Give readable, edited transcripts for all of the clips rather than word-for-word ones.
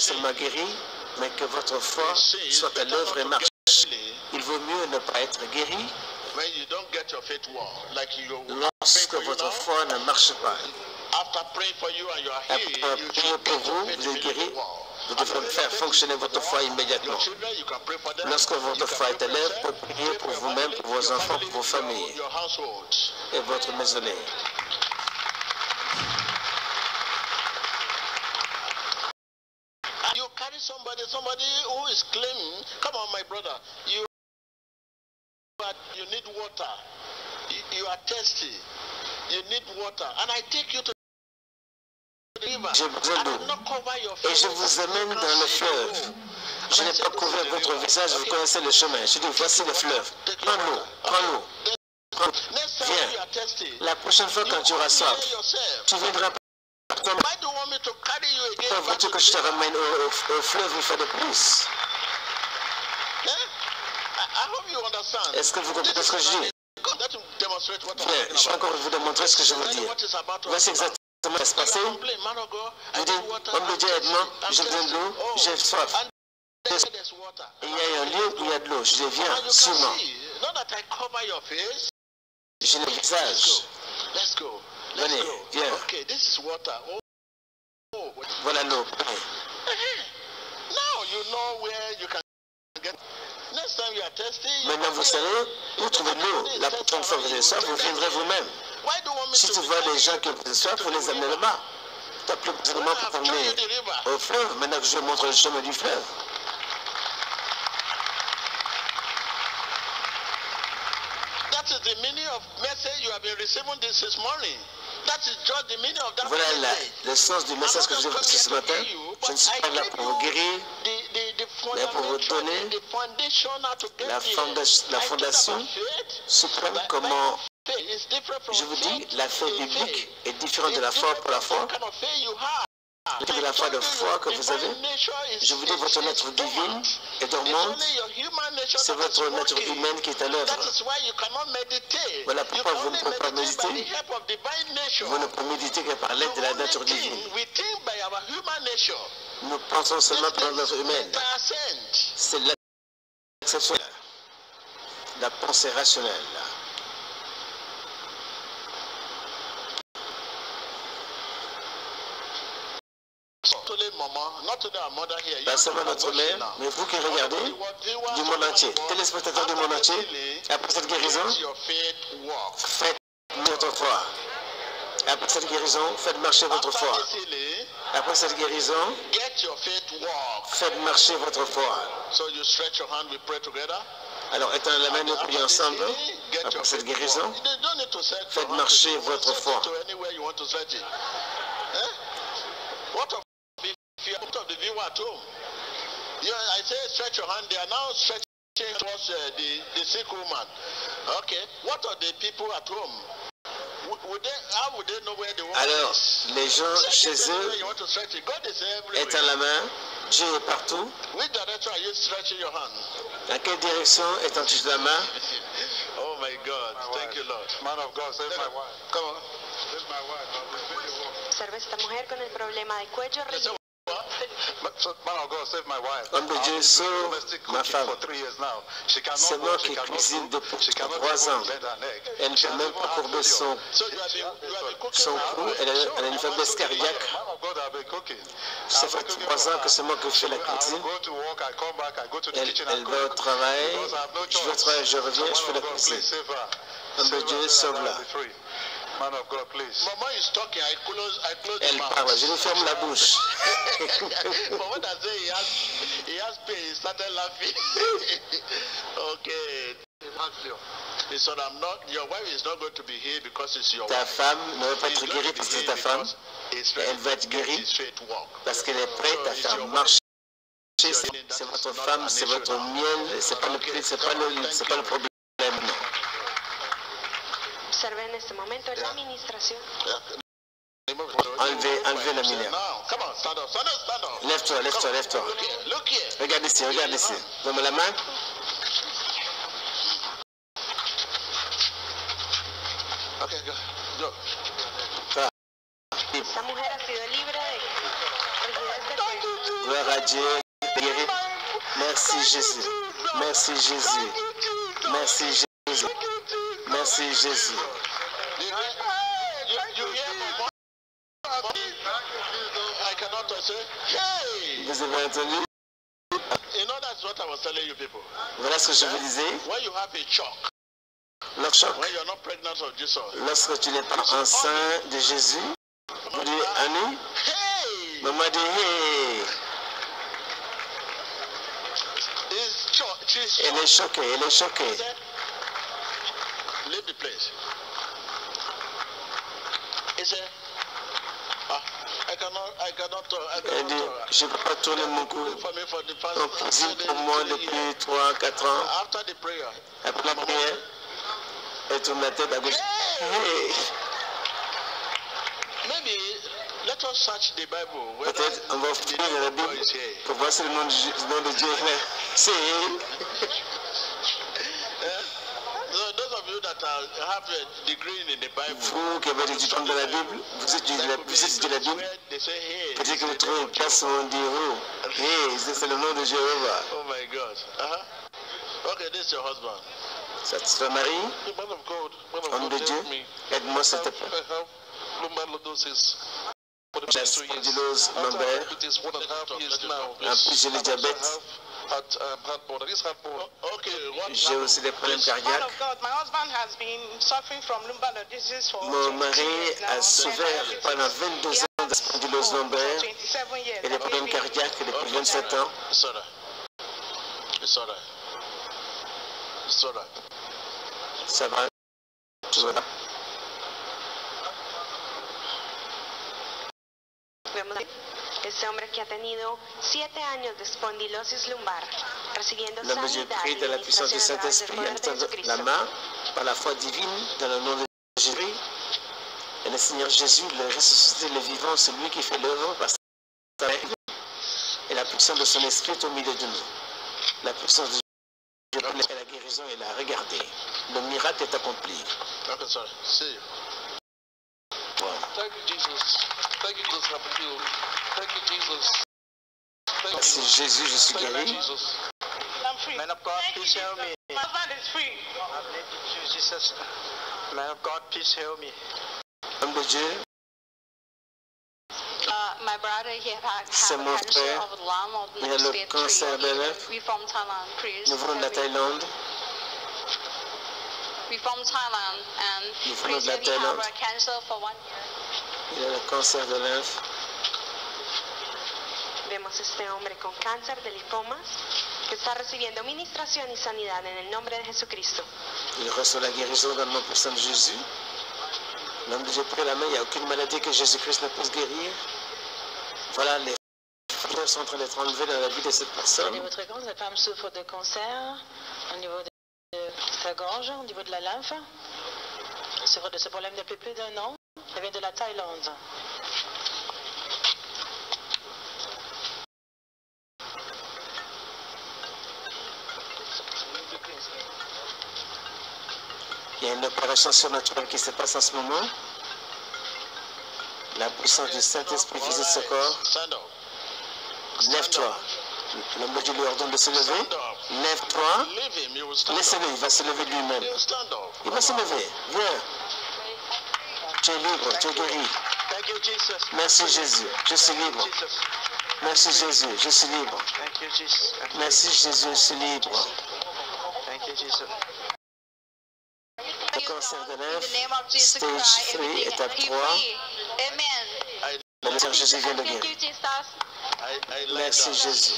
seulement guéri, mais que votre foi soit à l'œuvre et marche. Il vaut mieux ne pas être guéri lorsque votre foi ne marche pas. Après prier pour vous, vous êtes guéri, vous devez faire fonctionner votre foi immédiatement. Lorsque votre foi est à l'œuvre, pour prier pour vous-même, pour vos enfants, pour vos familles et votre maisonnée. You carry somebody who is claiming, come on my brother, you need water, you are thirsty, you need water, and I take you to the river. J'ai besoin d'eau et je vous amène dans le fleuve. Je n'ai pas couvert votre visage, vous connaissez le chemin. Je dis, voici le fleuve. Prends l'eau, prends l'eau. Viens. La prochaine fois quand tu auras soif, tu viendras par toi-même. Pourquoi veux-tu que je te ramène au fleuve une fois de plus? Est-ce que vous comprenez ce que je dis? Bien, je vais encore vous démontrer ce que je veux dire. Voici exactement ce qui va se passer. Vous dites, homme de Dieu, aide-moi, j'ai besoin de l'eau, j'ai soif. Il y a un lieu où il y a de l'eau. Je dis, viens, sûrement. J'ai le visage. Venez, viens. Voilà l'eau. Maintenant, vous savez où trouver de l'eau. La prochaine fois que vous avez soif, vous viendrez vous-même. Si tu vois des gens qui ont besoin de soif, vous les amenez là-bas. Tu n'as plus besoin de moi pour t'emmener au fleuve. Maintenant que je vais montrer le chemin du fleuve. Voilà le sens du message que je vous ai reçu ce matin. Je ne suis pas là pour vous guérir, mais pour vous donner la fondation suprême. Comment, je vous dis, la foi biblique est différente de la foi pour la foi. De la foi de foi que vous avez, je vous dis, votre nature divine est dormante, c'est votre nature humaine qui est à l'œuvre. Voilà pourquoi vous ne pouvez pas méditer. Vous ne pouvez méditer que par l'aide de la nature divine. Nous pensons seulement par la nature humaine. C'est l'exception, la pensée rationnelle. Pas seulement notre mère, mais vous qui regardez du monde entier, téléspectateurs du monde entier, après cette guérison, faites votre foi. Après cette guérison, faites marcher votre foi. Après cette guérison, faites marcher votre foi. Alors, étendez la main, nous prions ensemble. Après cette guérison, faites marcher votre foi. Out of the viewer at home. Yeah, I say stretch your hand. They are now stretching towards the sick woman. Okay. What are the people at home? How would they know where the woman Alors, is? Les gens chez eux étendent la main. Dieu est partout. Which direction are you stretching your hand? À quelle direction étends-tu la main? Oh my God! Thank you, Lord. Man of God, save my wife. Come on. Save my wife. Observe esta mujer con el problema de cuello rígido. Homme de Dieu, sauve ma femme. C'est moi qui cuisine depuis 3 ans. Elle ne peut même pas courber son cou. Elle a une faiblesse cardiaque. Ça fait 3 ans que c'est moi qui fais la cuisine. Elle va au travail. Je vais au travail, je reviens, je fais la cuisine. Homme de Dieu, sauve-la. Man of God, please. Mama is talking. I close Elle parle, je lui ferme la bouche. But when I say he has pain, he started laughing. Okay. He said, your wife is not going to be here because it's your wife. Ta femme ne va pas être guérie parce que c'est ta femme. Elle va être guérie parce qu'elle est prête à faire marcher. C'est votre femme, c'est votre miel, c'est pas le problème. Observe en este momento la administración. Enlevez la lumière. Lève-toi, lève-toi, lève-toi. Regarde ici, regarde ici. Donne-moi la main. Esta mujer ha sido libre de rigidez del cuello. Gloire à Dieu. Guéri. Merci Jésus. Merci Jésus. Merci Jésus. Merci Jésus. I cannot say, hey! Vous avez entendu? You know, that's what I was telling you people. Voilà ce que je vous disais. When you have a shock, Leur choc. when you're not pregnant of Jesus, Lorsque tu n'es pas enceinte de Jésus, vous dites Annie, hey! maman dit hey. Elle est choquée, elle est choquée. Leave the place. He said, I cannot Elle dit, je ne peux pas tourner mon cou. On cuisine pour moi depuis 3-4 ans. After the prayer, Après la prière, elle tourne la tête à gauche. Hey. maybe let us search the Bible. Peut-être on va fouiller dans la Bible pour voir si le nom de Dieu est là. C'est So those of you that have a degree in the Bible, vous qui avez des diplômes dans la Bible, vous étudiez la Bible. where they say, hey, Peut-être que vous trouvez une place où on dit oh, hey, c'est le nom de Jéhovah. oh my God. Okay, this is your husband. C'est ton mari, Man of God, homme de Dieu, aide-moi s'il te plaît. J'ai spondylose lombaire, en plus j'ai le diabète, j'ai aussi des problèmes cardiaques. Mon mari a souffert pendant 22 ans de spondylose lombaire et des problèmes cardiaques depuis 27 ans. It's all right. It's all right. It's all right. Ça va, tout va. Este hombre que ha tenido 7 años de espondilosis lumbar, recibiendo L'homme de Dieu sanidad prie y dans la puissance du administración a través del Saint-Esprit, en poder de mettant la Jesucristo. main par la foi divine dans le nom de Jésus. Et le Seigneur Jésus, le ressuscité, le vivant, celui qui fait l'œuvre par sa main. Et la puissance de son esprit est au milieu de nous. La puissance de Dieu et la guérison est là. Regardez, le miracle est accompli. Okay, sorry. See you. Wow. Thank you, Jesus. Thank you, Jesus. I'm healed. Thank you, Jesus. Thank Merci you. Jésus, je suis Thank you, guéri. Jesus. I'm free. Man of God, please help me. My husband is free. Jesus. Man of God, please help me. Homme de Dieu, My brother, he had c'est mon cancer frère. of lung of Il a le stage cancer 3. de l'œuf. We from Thailand, please. Nous venons de la Thaïlande. We from Thailand and Nous venons de la recently have Thaïlande. a cancer for 1 year. Il a le cancer de lymphe. Vemos este hombre con cáncer de linfomas que está recibiendo ministración y sanidad en el nombre de Jesucristo. Il reçoit la guérison dans le nom puissant de Jésus. L'homme de Dieu prie la main, il n'y a aucune maladie que Jésus-Christ ne puisse guérir. Voilà, les fleurs sont en train d'être enlevées dans la vie de cette Au personne. niveau très grand, cette femme souffre de cancer au niveau de sa gorge, au niveau de la lymphe. Elle souffre de ce problème depuis plus d'1 an. Elle vient de la Thaïlande. Il y a une opération surnaturelle qui se passe en ce moment. La puissance du Saint-Esprit visite ce corps. Stand up. Lève-toi. L'homme de Dieu lui ordonne de se lever. Stand up. Lève-toi. Leave him. You will stand Laissez-le, up. il va se lever de lui-même. You stand up. Il va se lever. Viens. Tu es libre, tu es guéri. Thank you, Jesus. Merci Jésus, je suis libre. Jesus. Merci Jésus, je suis libre. Thank you, Jesus. Merci Jésus, je suis libre. Thank you, Jesus. Le cancer de lymphe, stage 3, étape 3. Le Seigneur Jésus vient de guérir. I like Merci that. Jésus.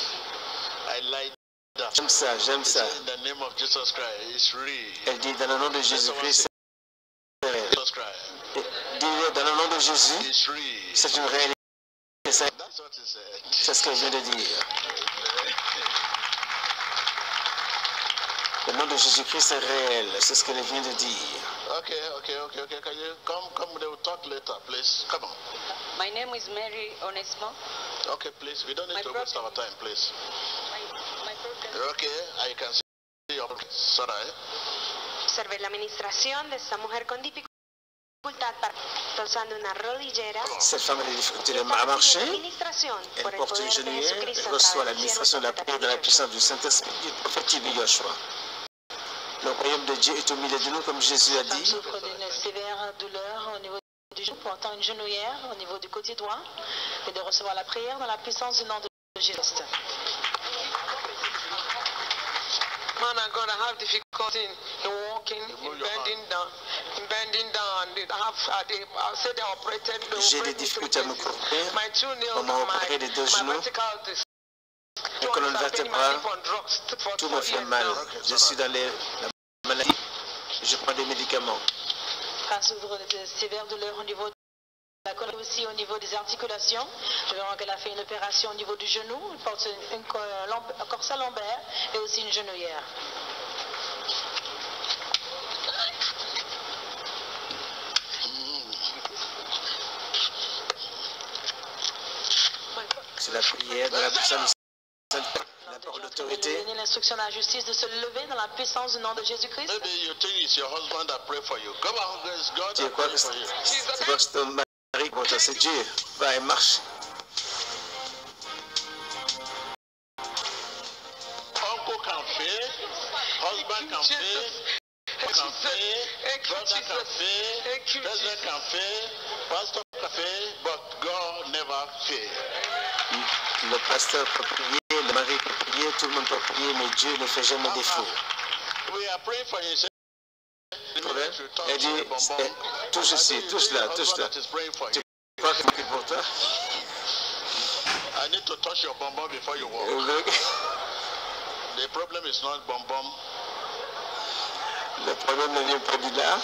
I like that. J'aime ça, j'aime ça. In the name of Jesus Christ, it's real. Elle dit dans le nom de Jésus-Christ, c'est réel. Jesus Christ, Dis-le dans le nom de Jésus, it's real. c'est une réalité. C'est That's what he said. c'est ce qu'elle vient de dire. Le nom de Jésus-Christ est réel, c'est ce qu'elle vient de dire. Okay. Can you come? They will talk later, please. Come on. My name is Mary Onesmo. Okay, please. We don't need My to waste our time, please. My problem. Okay, I can see your. Sorry. Observe la administración de esta mujer con dificultades. usando una rodillera. Cette femme a des difficultés à marcher. Administración Elle por el porte poder une de genouillère. Jesucristo Elle a reçoit través del l'administration de la siervo prière dans la profeta puissance du Saint-Esprit du prophète Tibi Yoshua. Le royaume de Dieu est au milieu de nous, comme Jésus a Cette femme dit. souffre d'une sévère douleur au niveau du genou, portant une genouillère au niveau du côté droit et de recevoir la prière dans la puissance du nom de Jésus. Man of God, I have difficulty in walking, in bending down. I said they operated. J'ai des difficultés à me couvrir. My two nails, On m'a opéré les deux genoux. Les colonnes vertébrales, tout me fait mal. Je suis dans la maladie. Je prends des médicaments. Elle souffre de sévères douleurs au niveau de la colonne, aussi au niveau des articulations. Je vois qu'elle a fait une opération au niveau du genou. Elle porte un corset lombaire et aussi une genouillère. C'est la prière de la puissance de la parole d'autorité. Donner l'instruction à la justice de se lever dans la puissance du nom de Jésus-Christ. Maybe you think it's your husband that pray for you. Come on, guys, God Tu that crois pray que for you. c'est quoi que ton mari, bon, c'est Dieu. Va et marche. Uncle can fail, husband can fail, can fail, brother can fail, president can fail, pastor can fail, but God never fail. Le pasteur peut prier, le mari peut prier, tout le monde peut prier, mais Dieu ne fait jamais défaut. We are praying for you. Elle dit, touche ici, touche là, touche là. Tu crois qu'il prie pour toi? I need to touch your bum before you walk. The problem is not bum. Le problème ne vient pas de là.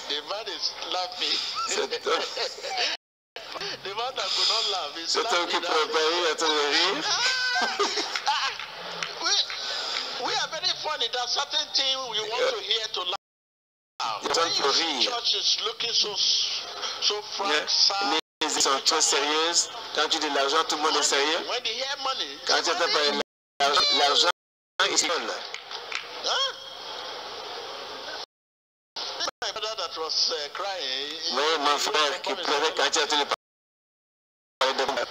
The man is laughing. C'est The man that could not laugh is cet homme qui laughing. peut pas rire, attends de rire. We are very funny. There are certain things you want to hear to laugh. Il est temps When de you see rire. church is looking so frank, sad. Les ils sont trop sérieuses. Quand tu dis l'argent, tout le monde est sérieux. When they hear money, Quand tu entends parler de l'argent, ils sont là. huh? My brother that was crying. Oui, mon frère qui pleurait quand tu as entendu parler de moi.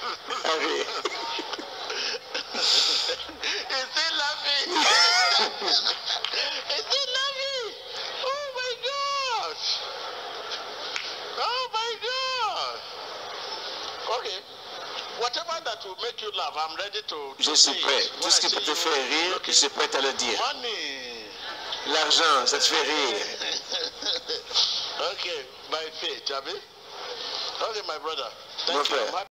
He's still laughing. He's still laughing. Oh my God. Oh my God. Okay. Whatever that will make you laugh, I'm ready to Je suis say prêt. it. Tout When ce I qui see peut te you, faire rire, okay. je suis prêt à le dire. Money. L'argent, ça te fait rire. Okay, by faith, Abi. Okay, my brother. Mon Thank you. frère. I'm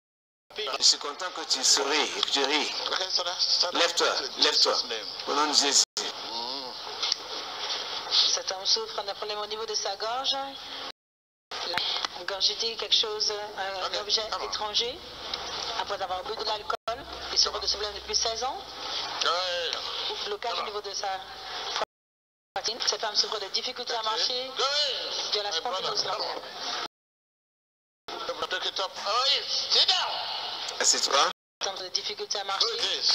happy. Je suis content que tu souris et que tu ris. Okay, stand up. Lève-toi, In lève-toi. Jesus' name. Au nom de Jésus. Cet homme souffre d'un problème au niveau de sa gorge. La gorgité, quelque chose, un objet étranger. Après avoir bu de l'alcool, il souffre de ce problème depuis 16 ans. Go Blocage au niveau de sa poitrine. Cette femme souffre de difficultés à marcher, ahead. de la My brother, spondylose come lombaire. on. Take it up. Oh, yes. Sit down. Assieds-toi. Cette femme souffre de difficultés à Do marcher. this.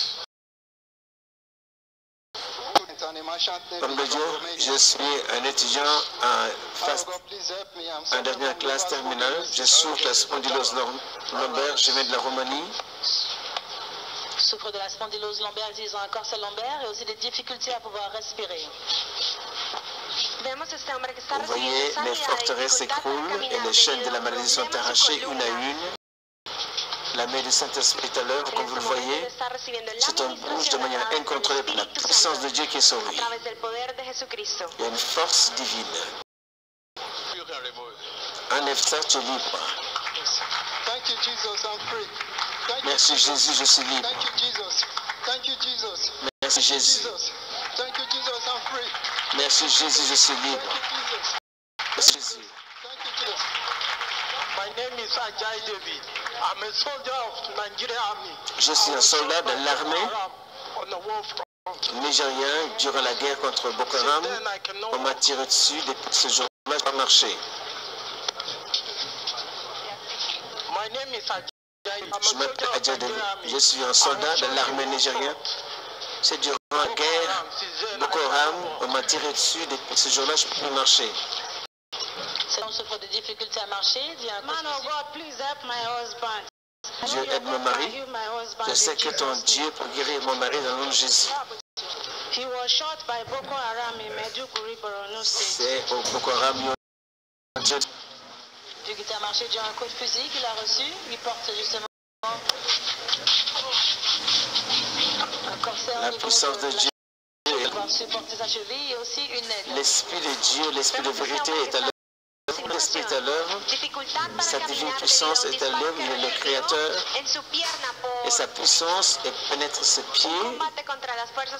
Homme de Dieu, je suis un étudiant en dernière classe terminale. Je souffre de la spondylose lombaire. Je viens de la Roumanie. Souffre de la spondylose lombaire, ils ont un corset lombaire et aussi des difficultés à pouvoir respirer. Vemos este hombre que está Vous recibiendo voyez, les sanidad y forteresses dificultad para s'écroulent et caminar les chaînes de debido a la un maladie sont problema en su arrachées une à columna. une. La main du Saint-Esprit à l'œuvre, En comme vous este le momento voyez, está recibiendo la cet homme bouge de administración a manière través del incontrôlable par la Espíritu puissance de Santo, Dieu qui est a sauvé. través del poder de Jesucristo. Il y a une force divine. You can remove it. Enlève ça, tu es libre. Thank you, Jesus. I'm free. Thank Merci Jésus, je suis libre. Thank you, Jesus. Thank you, Jesus. Merci Jésus. Jesus. Thank you, Jesus. I'm free. Merci Jésus, je suis libre. Jesus. Merci Jésus. Thank you, Jesus. My name is Ajay David. I'm a soldier of Nigerian Army. Je suis un soldat de l'armée On the war front. nigérien durant la guerre contre Boko Haram. Then I can On m'a tiré dessus. Depuis ce jour-là, je n'ai pas marché. My name is Ajay. I'm a Je m'appelle soldier of Adja David. Nigerian Army. Je suis un soldat de l'armée nigérienne. C'est durant la guerre Boko Haram. On m'a tiré dessus. Depuis ce jour-là, je ne peux plus marcher. Cet homme souffre de difficultés à marcher. Dit un Man of God, please help my husband. Dieu aide mon mari. Je sais que ton Dieu peut guérir mon mari dans le nom de Jésus. He was shot by Boko Haram in Maiduguri, Borno State. C'est au Boko Haram. Du guitare marché durant un coup de fusil qu'il a reçu. Il porte justement un corset La puissance de Dieu. pour supporter sa cheville et aussi une aide. L'Esprit de Dieu, l'Esprit de vérité est à l'œuvre. L'Esprit est à l'œuvre. Sa divine puissance est à l'œuvre. Il est le Créateur. Et sa puissance pénètre ses pieds.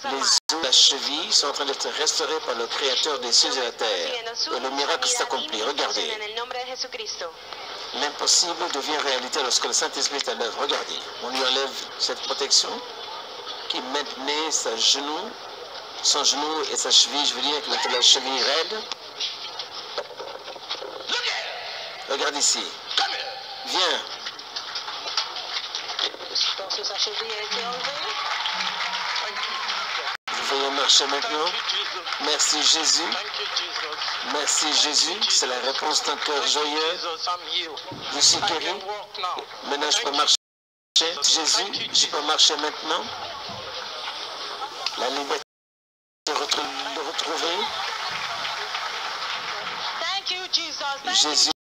Les os de la cheville sont en train d'être restaurés par le Créateur des cieux et de la terre. Et le miracle s'est accompli. Regardez. L'impossible devient réalité lorsque le Saint-Esprit est à l'œuvre. Regardez. On lui enlève cette protection qui maintenait son genou et sa cheville. Je veux dire que la cheville raide. Regarde ici. Viens. Sa cheville a été enlevée. Vous voyez marcher maintenant. Merci Jésus. Merci Jésus. C'est la réponse d'un cœur joyeux. Je suis guéri. Maintenant je peux marcher. Jésus, je peux marcher maintenant. La liberté de retrouver. Jésus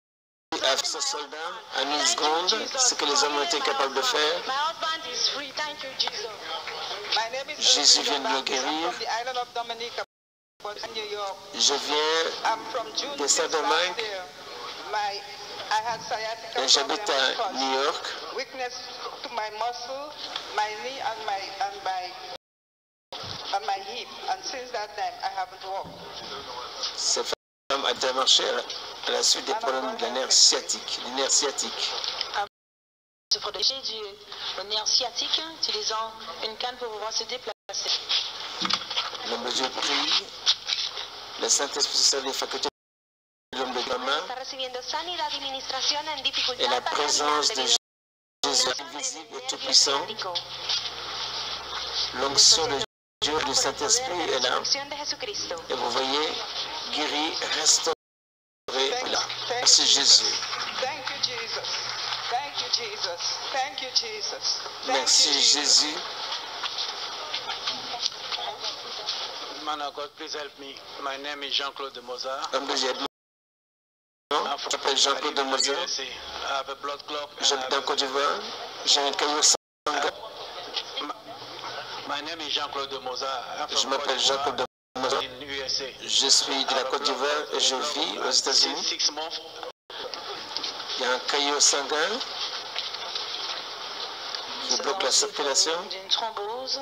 a fait ce soldat en une seconde, ce que les hommes ont été capables de faire. Jésus vient de le guérir. Je viens de Saint-Domingue et j'habite à New York. Cette femme a déjà marché à la suite des problèmes de la nerf sciatique, du nerf sciatique. Se protéger du nerf sciatique utilisant une canne pour pouvoir se déplacer. L'homme de Dieu prie. Le Saint-Esprit se sert des facultés de l'homme de gamin. Et la présence de Jésus invisible et tout-puissant. L'onction de Dieu du Saint-Esprit est là. Et vous voyez, guéri, restauré là. Merci Jésus. Merci Jésus. Man of God, please help me. My name is Jean-Claude de Mozart. Homme de Dieu, je m'appelle Jean-Claude de Mozart. J'habite en Côte d'Ivoire. J'ai un caillou sanguin. My name is Jean-Claude de Mozart. Je m'appelle Jean-Claude de Mozart. Je suis de la Côte d'Ivoire et je vis aux États-Unis. Il y a un caillot sanguin qui bloque la circulation. Une thrombose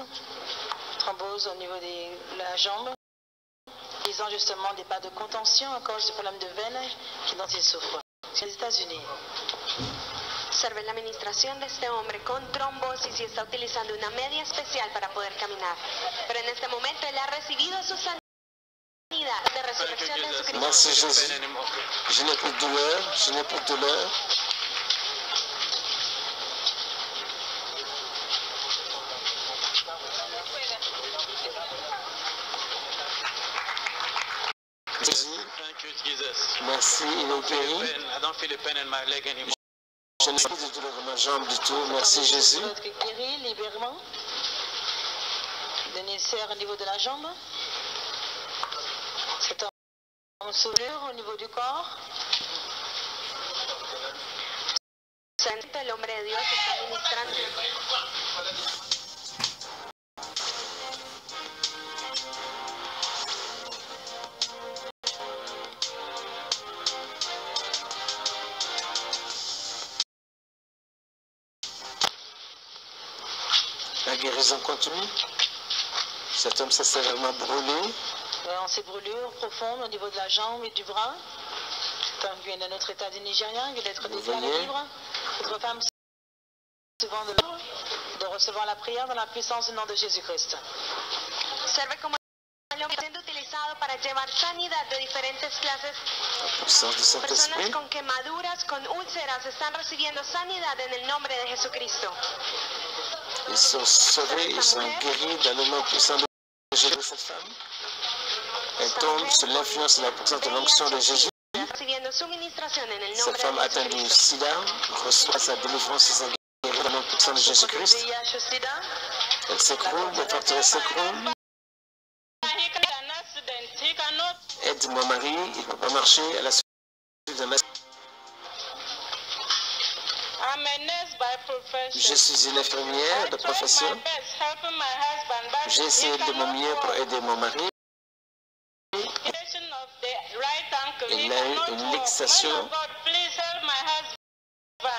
au niveau de la jambe. Ils ont justement des pas de contention à cause du problème de veine dont ils souffrent. C'est les États-Unis. Observe la administración de este hombre con trombosis y está utilizando una media especial para poder caminar. Pero en este momento él ha recibido su sanidad de resurrección de Jesucristo. Merci Jésus. Je n'ai plus de douleur. Je n'ai plus de douleur. Merci, il est guéri. Je n'ai plus de douleur dans ma jambe du tout. Merci Jésus. Guéri librement. Le nécessaire au niveau de la jambe. C'est en soulure au niveau du corps. El hombre de Dios está ministrando. La guérison continue. Cet homme s'est sévèrement brûlé. On s'est brûlure profonde au niveau de la jambe et du bras. Cet homme vient d'un autre état du Nigeria, il vient d'être déclaré libre. Notre femme souvent de recevoir la prière dans la puissance du nom de Jésus-Christ. Observe cómo el hombre siendo utilizado para llevar sanidad de diferentes clases. Personas con quemaduras, con úlceras, están recibiendo sanidad en el nombre de Jesucristo. Ils sont sauvés, ils sont guéris dans le nom puissant de Jésus. Cette femme, elle tombe sous l'influence et la puissance de l'onction de Jésus. recibiendo su ministración en el Cette nombre femme de atteinte du Jesucristo. sida reçoit sa délivrance et sa guérison dans le nom puissant de Jésus-Christ. Elle s'écroule, les forteresses s'écroulent. Aide mon mari, il ne peut pas marcher à la suite d'un accident. Je suis une infirmière de profession. J'ai essayé de mon mieux pour aider mon mari. Il a eu une luxation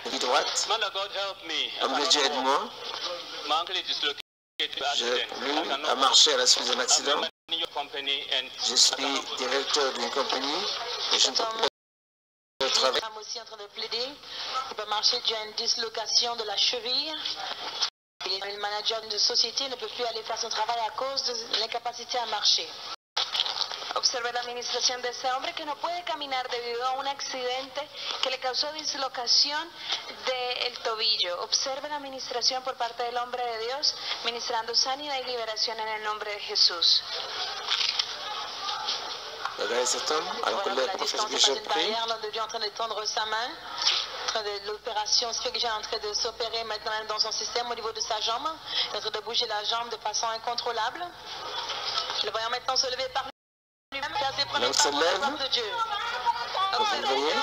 de droite. Homme de Dieu, aide-moi. Je n'ai plus à marcher à la suite d'un accident. Je suis directeur d'une compagnie et je ne peux pas travailler. Aussi en train de plaider. Il peut marcher dû à une dislocation de la cheville. Il est le manager d'une société, ne peut plus aller faire son travail à cause de l'incapacité à marcher. Observe la administración de este hombre que no puede caminar debido a un accidente que le causó dislocación del tobillo. Observe la administración por parte del hombre de Dios, ministrando sanidad y liberación en el nombre de Jesús. Regardez cet homme, alors que le prophète que je prie. L'homme de Dieu en train de tendre sa main. L'opération spirituelle est en train de s'opérer maintenant dans son système au niveau de sa jambe. Il est en train de bouger la jambe de façon incontrôlable. Le voyons maintenant se lever par lui-même. L'homme se lève. Vous le voyez?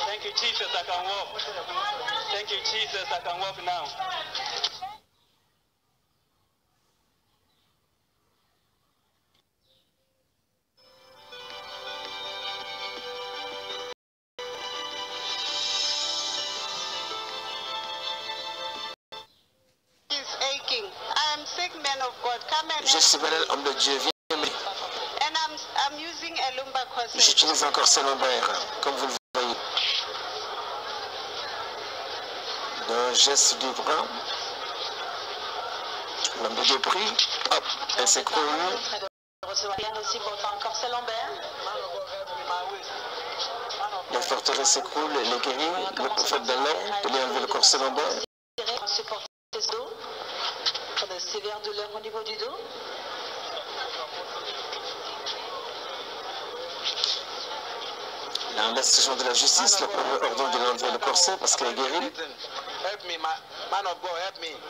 Thank you, Jesus, I can walk. Thank you, Jesus, I can walk now. Je suis malade, homme de Dieu, viens me. J'utilise encore ces lombaires, comme vous le voyez. D'un geste du bras, l'homme de Dieu prie, hop, elle s'écroule. La forteresse s'écroule, elle est guérie, le prophète d'Allah, de lui enlever le corset lombaire. De sévères douleurs au niveau du dos. L'investigation de la justice, le premier ordonne de lui enlever le corset parce qu'elle est guérie.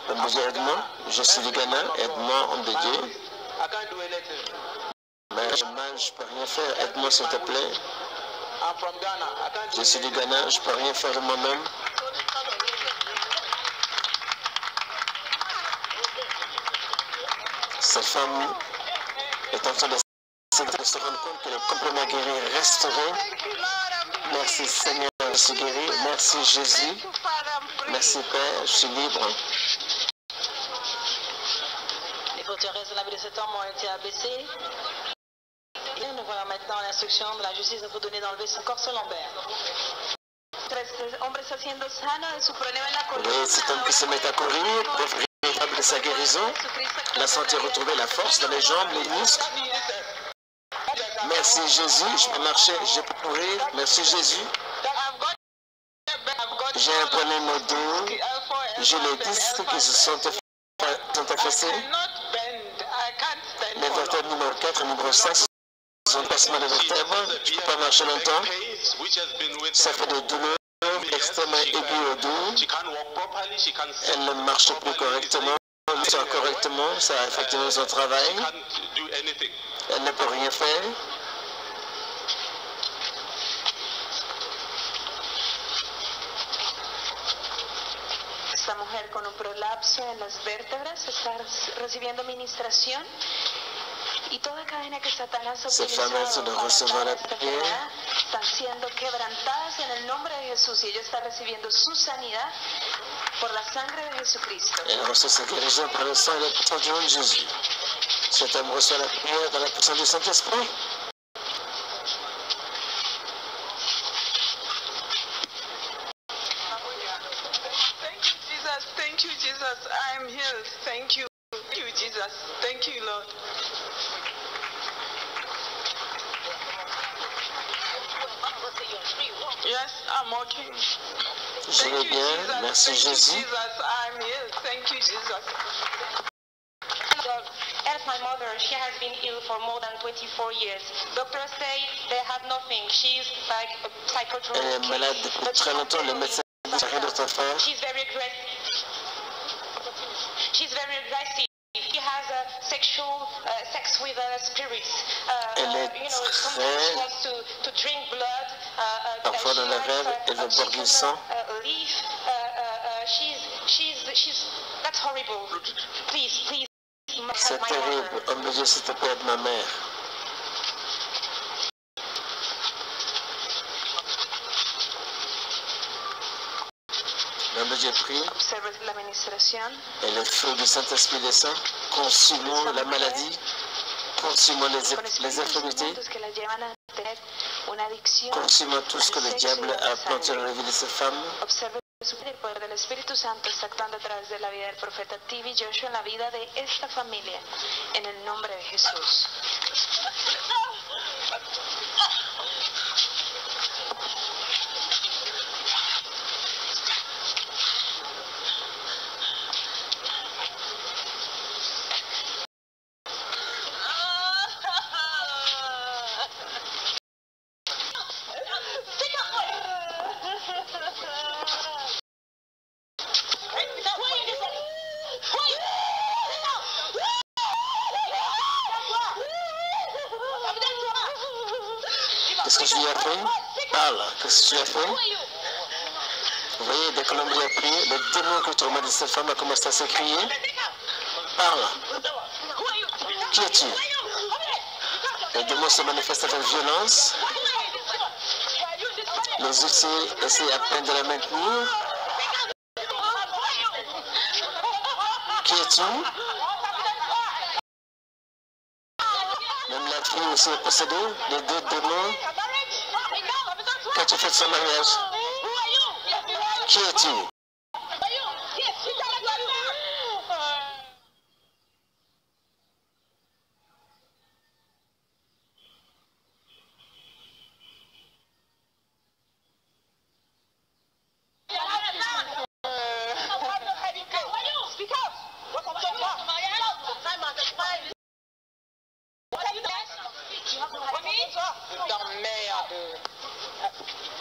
Homme de Dieu, aide-moi. Je suis du Ghana, aide-moi, homme de Dieu. Mais j'ai mal, je ne peux rien faire, aide-moi s'il te plaît. Je suis du Ghana, je ne peux rien faire de moi-même. Cette femme est en train de se rendre compte que le complément guéri est restauré. Merci Seigneur, je suis guéri. Merci Jésus. Merci Père, je suis libre. Les forteresses de la vie de cet homme ont été abaissées. Et nous voyons maintenant l'instruction de la justice pour donner d'enlever son corset lombaire. Vous voyez cet homme qui se met à courir pour de sa guérison, la santé retrouvée, la force dans les jambes, les muscles. Merci Jésus, je peux marcher, je peux courir. Merci Jésus. J'ai un problème au dos, j'ai les disques qui se sont affaissés. Les vertèbres numéro 4 et numéro 5 sont un passement de vertèbres. Je ne peux pas marcher longtemps. Ça fait des douleurs extrêmement aiguës au dos. Elle ne marche plus correctement. Correctement, ça a effectivement son travail. Elle ne peut rien faire. Esta mujer con un prolapso en las vértebras está recibiendo administración y toda cadena que Satanás ha utilizado para dar esta enfermedad están siendo quebrantadas en el nombre de Jesús y ella está recibiendo su sanidad por la sangre de Jesucristo. Elle reçoit sa guérison par le sang et la puissance du nom de Jésus. Cet homme reçoit la prière dans la puissance du Saint-Esprit. Thank you, Jesus. I am healed. Thank you. Thank you, Jesus. Thank you, Lord. Yes, I'm okay. Je vais bien. Merci Jésus. I'm healed. Thank you, Jesus. my mother. She has been ill for more than 24 years. Doctors say they have nothing. She's like a psychotropic. Elle est malade depuis très longtemps. Le médecin dit rien d'autre à faire. She's very aggressive. She's very aggressive. She has sexual sex with spirits. Elle est you know, sometimes she wants to drink blood. Parfois dans la rêve, elle veut boire du sang. That's horrible. Please. C'est terrible. Oh mon Dieu, s'il te plaît, aide ma mère. Nom de Dieu, prie. Et le feu du Saint-Esprit descend. Consumons la maladie. Consumons les infirmités. Consumons tout ce que le diable a planté dans la vie de cette femme. El poder del Espíritu Santo está actuando a través de la vida del profeta TV Joshua en la vida de esta familia, en el nombre de Jesús. Qu'est-ce que tu lui as fait? Parle. Qu'est-ce que tu lui as fait? Vous voyez, dès que l'homme lui a prié, le démon que traumatise cette femme a commencé à s'écrier. Parle. Qui es-tu? Le démon se manifeste avec violence. Les outils essaient à peine de la maintenir. Qui es-tu? Même la fille aussi est possédée. Les deux démons. Qu'as-tu fait de son mariage? Qui es-tu?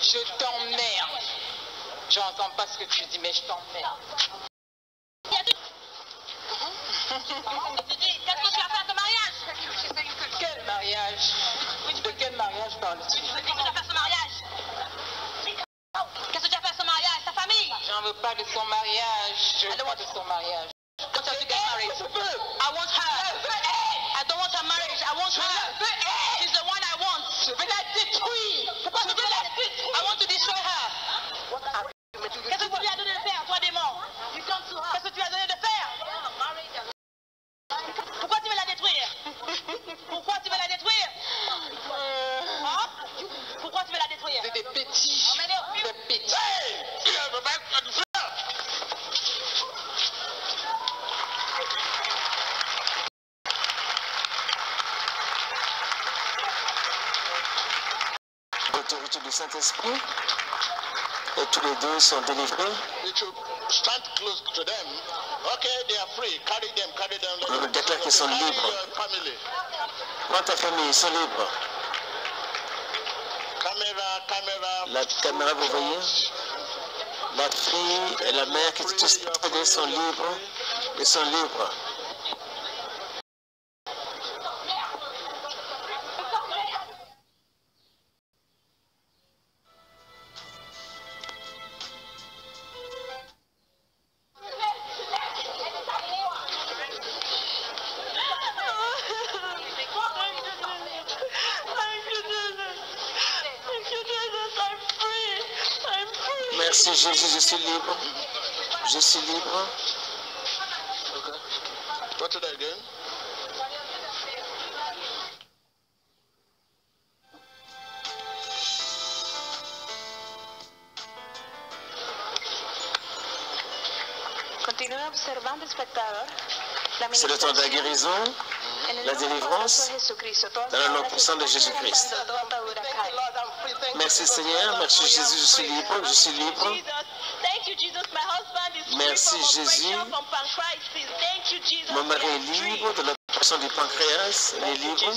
Je t'emmerde. J'entends pas ce que tu dis, mais je t'emmerde. Qu'est-ce que tu as fait à ton mariage? Quel mariage? De quel mariage parles-tu? Qu'est-ce que tu as fait à son mariage? Qu'est-ce que tu as fait à son mariage? Ta famille? J'en veux pas de son mariage. Je veux pas de son mariage. I want her to get married. I want her. I don't want her marriage. I want her. She's the one I want. Je vais la détruire. Pourquoi tu veux la détruire? I want to destroy her. Qu'est-ce que tu lui as donné de faire, toi démon? Qu'est-ce que tu lui as donné de faire? Pourquoi tu veux la détruire? Pourquoi tu veux la détruire? Hein? Pourquoi tu veux la détruire? C'est des petits. Des petits. L'autorité du Saint-Esprit. Et tous les deux sont délivrés. Stand close to them. Okay, they are free. Carry them. On déclare qu'ils sont libres. Prends ta famille, ils sont libres. Caméra. La caméra, vous voyez? La fille et la mère qui étaient tous possédés sont libres. Ils sont libres. Merci Jésus, je suis libre. Je suis libre. Okay. Go to that again. Continúa observando, espectador. C'est le temps de la guérison, la délivrance, dans le nom puissant de Jésus-Christ. Merci Seigneur, merci Jésus, je suis libre, je suis libre. Merci Jésus, mon mari est libre de la l'action du pancréas, les livres.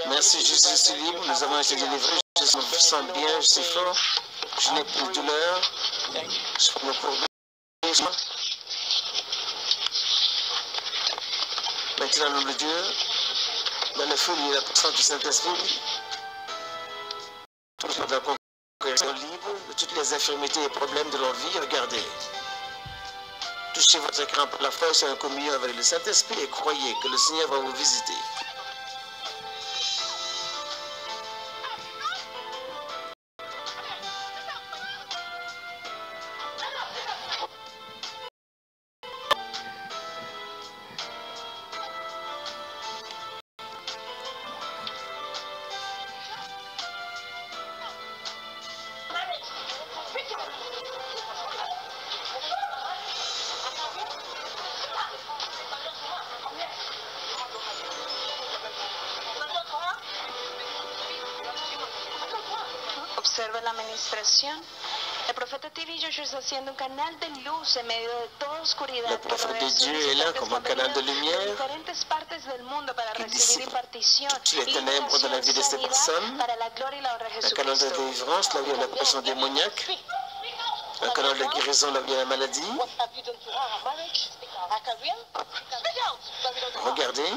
Merci Jésus, je suis libre, nous avons été délivrés, je me sens bien, je suis fort, je n'ai plus de douleur, je peux me courber. Maintenant, au nom de Dieu, dans le feu de la puissance du Saint-Esprit, toujours de la congrégation libre de toutes les infirmités et problèmes de leur vie, regardez. Touchez votre écran par la foi sur un communion avec le Saint-Esprit et croyez que le Seigneur va vous visiter. Observe la administración. El profeta TV Joshua está haciendo un canal de luz en medio de toda oscuridad. Le prophète de Dieu est là comme un canal de lumière diferentes partes del mundo para qui recibir dissipe impartición, toutes les ténèbres de la vie de ces personnes. para la gloria y la honra de Un canal de Jesucristo. délivrance, là où il y a la pression démoniaque. Un canal de guérison, là où il y a la maladie. Regardez.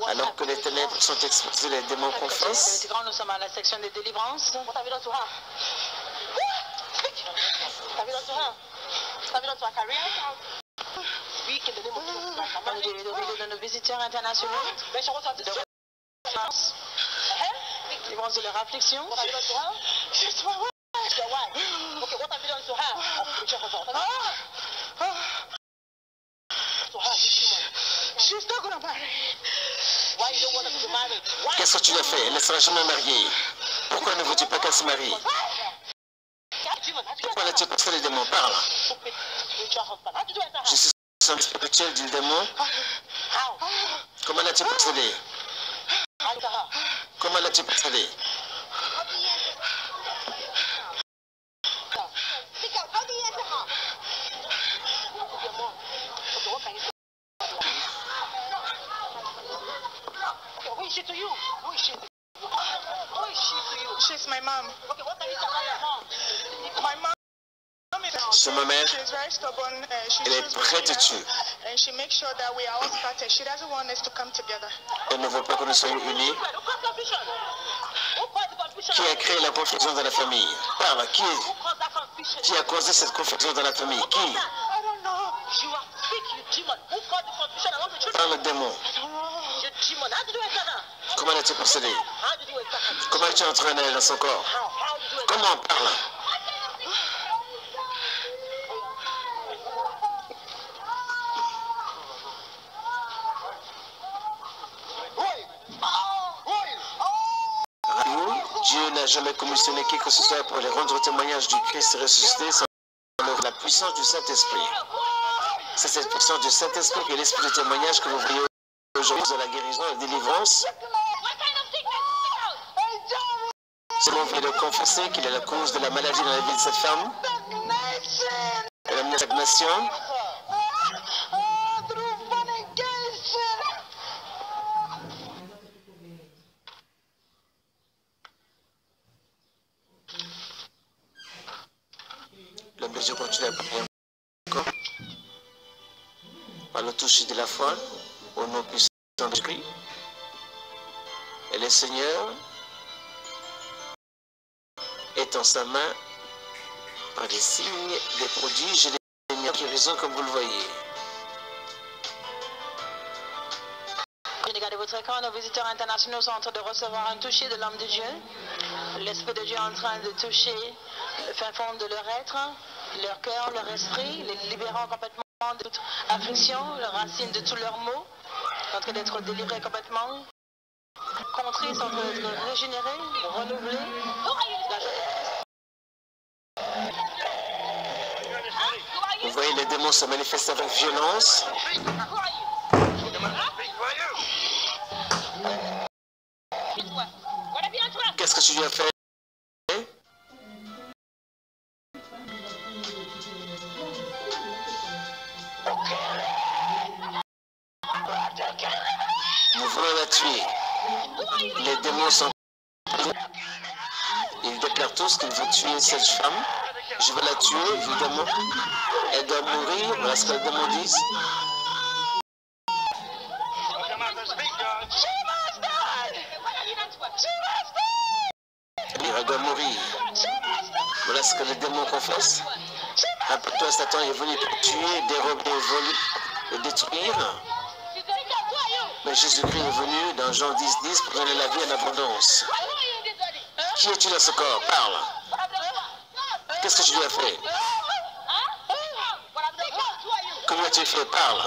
Alors que les ténèbres sont exposées, les démons confessent. Nous sommes à la section de délivrance. De nos visiteurs internationaux. Délivrance de leur affliction. Qu'est-ce que tu as fait? Elle ne sera jamais mariée. Pourquoi ne veux-tu pas qu'elle se marie? Pourquoi n'as-tu pas fait les démons? Parle. Je suis son spirituel, dit le démon. Comment l'as-tu possédé? Comment l'as-tu possédé? She's my mom. My mom C'est ma mère. she's very stubborn. She Elle est chooses prête à between tuer. us, and she makes sure that we are all scattered. She doesn't want us to come together. Elle ne veut pas que nous soyons unis. Qui a créé la confusion dans la famille? Parle. Qui a causé cette confusion dans la famille? Qui? I don't know. Parle, démon. Comment l'as-tu possédé? Comment es-tu entraîné dans son corps? Comment? Parle. Dieu n'a jamais commissionné qui que ce soit pour les rendre témoignage du Christ ressuscité sans la puissance du Saint-Esprit. C'est cette puissance du Saint-Esprit qui est l'esprit de témoignage que vous voyez aujourd'hui de la guérison et la délivrance. C'est mon vient de confesser qu'il est la cause de la maladie dans la vie de cette femme. Elle a une stagnation. L'homme de Dieu continue à prier encore. Par le toucher de la foi, au nom puissant de Jésus. Et le Seigneur est en sa main par des signes, des prodiges et des guérisons comme vous le voyez. Regardez votre écran, nos visiteurs internationaux sont en train de recevoir un toucher de l'homme de Dieu. L'Esprit de Dieu est en train de toucher le fin fond de leur être, leur cœur, leur esprit, les libérant complètement de toute affliction, la racine de tous leurs maux, en train d'être délivrés complètement, contrits, sont en train d'être régénérés, renouvelés. Vous voyez les démons se manifestent avec violence. Qu'est-ce que tu lui as fait? voulons la tuer. Les démons sont... Ils déclarent tous qu'ils veulent tuer cette femme. Je vais la tuer, évidemment. Elle doit mourir, voilà ce que les démons disent. Elle doit mourir. Voilà ce que les démons confessent. Rappelle-toi, Satan est venu pour tuer, dérober, voler et détruire. Mais Jésus-Christ est venu dans Jean 10:10 pour donner la vie en abondance. Qui es-tu dans ce corps? Parle. Qu'est-ce que tu lui as fait? Comment tu as fait? Parle.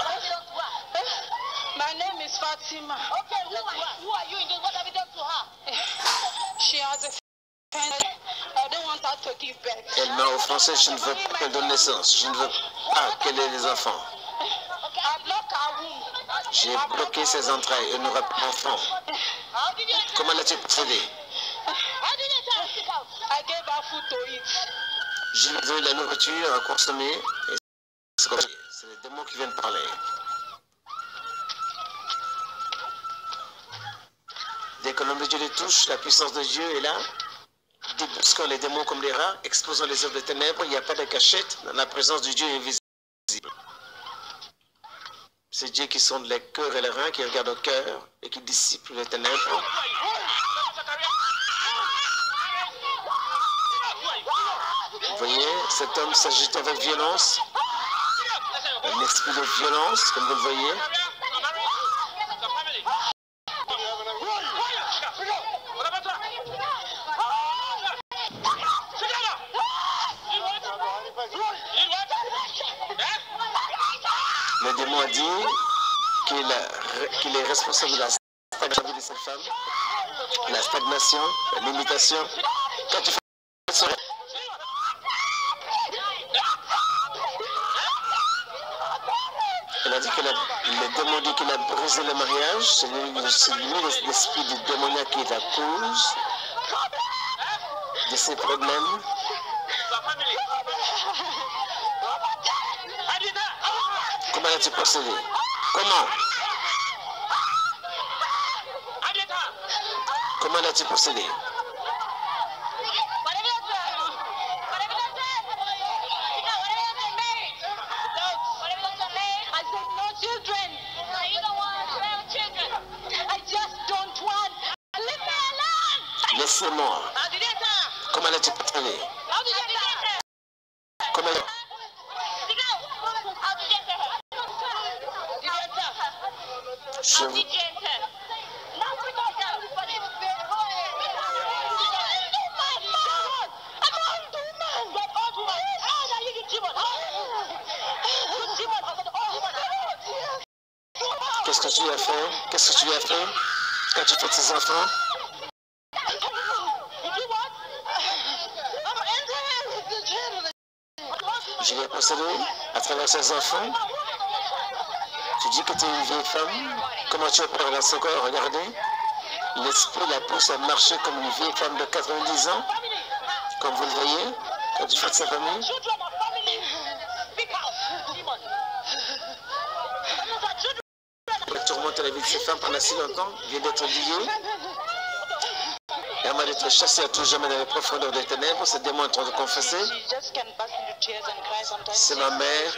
My name is Fatima. Okay, who are you? What have you done to her? She has a friend. I don't want her to give birth. Elle m'a offensé, je ne veux pas qu'elle donne naissance. Je ne veux pas qu'elle ait des enfants. J'ai bloqué ses entrailles, elle n'aura pas d'enfant. Comment l'as-tu procédé? Je lui ai donné la nourriture à consommer. Et c'est les démons qui viennent parler. Dès que l'homme de Dieu les touche, la puissance de Dieu est là. Débusquant les démons comme les rats, exposant les œuvres de ténèbres, il n'y a pas de cachette dans la présence du Dieu invisible. C'est Dieu qui sonde les cœurs et les reins, qui regarde au cœur et qui dissipe les ténèbres. Vous voyez, cet homme s'agite avec violence. Un esprit de violence, comme vous le voyez. Le démon a dit qu'il est responsable de la stagnation de cette femme, la stagnation, la limitation. Quand tu fais ça, elle a dit que le démon dit qu'il a brisé le mariage. C'est lui l'esprit du démoniaque qui est la cause de ces problèmes. Comment as-tu procédé? Comment? Comment as-tu procédé? Laissez-moi. Comment as-tu procédé? Comment? Qu'est-ce que tu lui as fait? Qu'est-ce que tu lui as fait quand tu fais de ses enfants? Je l'ai procédé à travers ses enfants. Tu dis que tu es une vieille femme. Comment tu opères dans son corps? Regardez. L'esprit la pousse à marcher comme une vieille femme de 90 ans. Comme vous le voyez, quand tu fais de sa famille. Le tourment de la vie de ces femmes pendant si longtemps vient d'être lié. Et avant d'être chassé à tout jamais dans les profondeurs des ténèbres, ce démon est en train de confesser. C'est ma mère,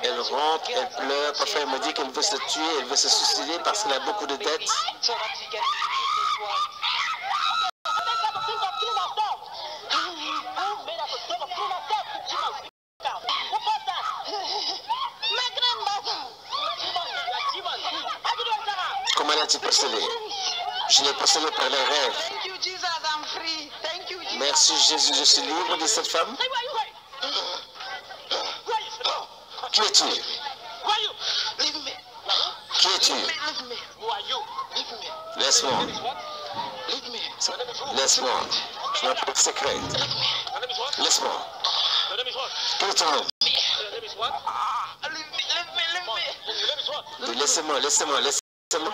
elle rentre, elle pleure, parfois elle me dit qu'elle veut se tuer, elle veut se suicider parce qu'elle a beaucoup de dettes. Comment l'as-tu procédé? Je l'ai procédé par les rêves. Merci Jésus, je suis libre de cette femme. Qui es-tu? Qui es-tu? Laisse-moi. Laisse-moi. Je m'appelle secret. Laisse-moi. Quel est ton nom? Laissez-moi, laissez-moi, laissez-moi.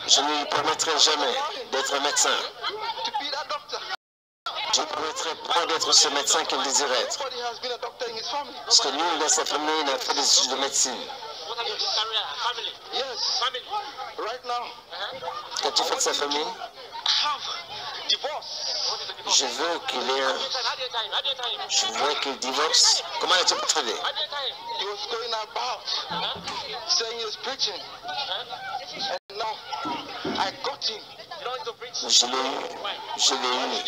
Je ne lui permettrai jamais d'être un médecin. Je ne permettrai pas d'être ce médecin qu'elle désirait être. Parce que lui, dans sa famille, il a fait des études de médecine. Qu'as-tu fait de sa famille? Je veux qu'il ait un... Je veux qu'il divorce. Comment as-tu procédé? Je l'ai eu.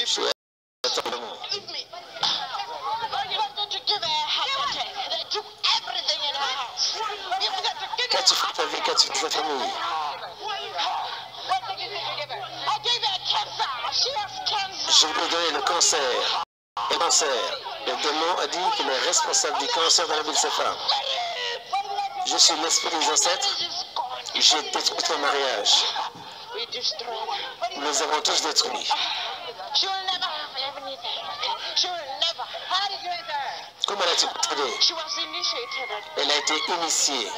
Qu'as-tu fait de ta vie? Qu'as-tu fait de ta famille? Je lui ai donné le cancer. Le cancer. Le démon a dit qu'il est responsable du cancer dans la vie de sa femme. Je suis l'esprit des ancêtres. J'ai détruit ton mariage. Nous avons tous détruit. Comment l'as-tu procédé? Elle a été initiée.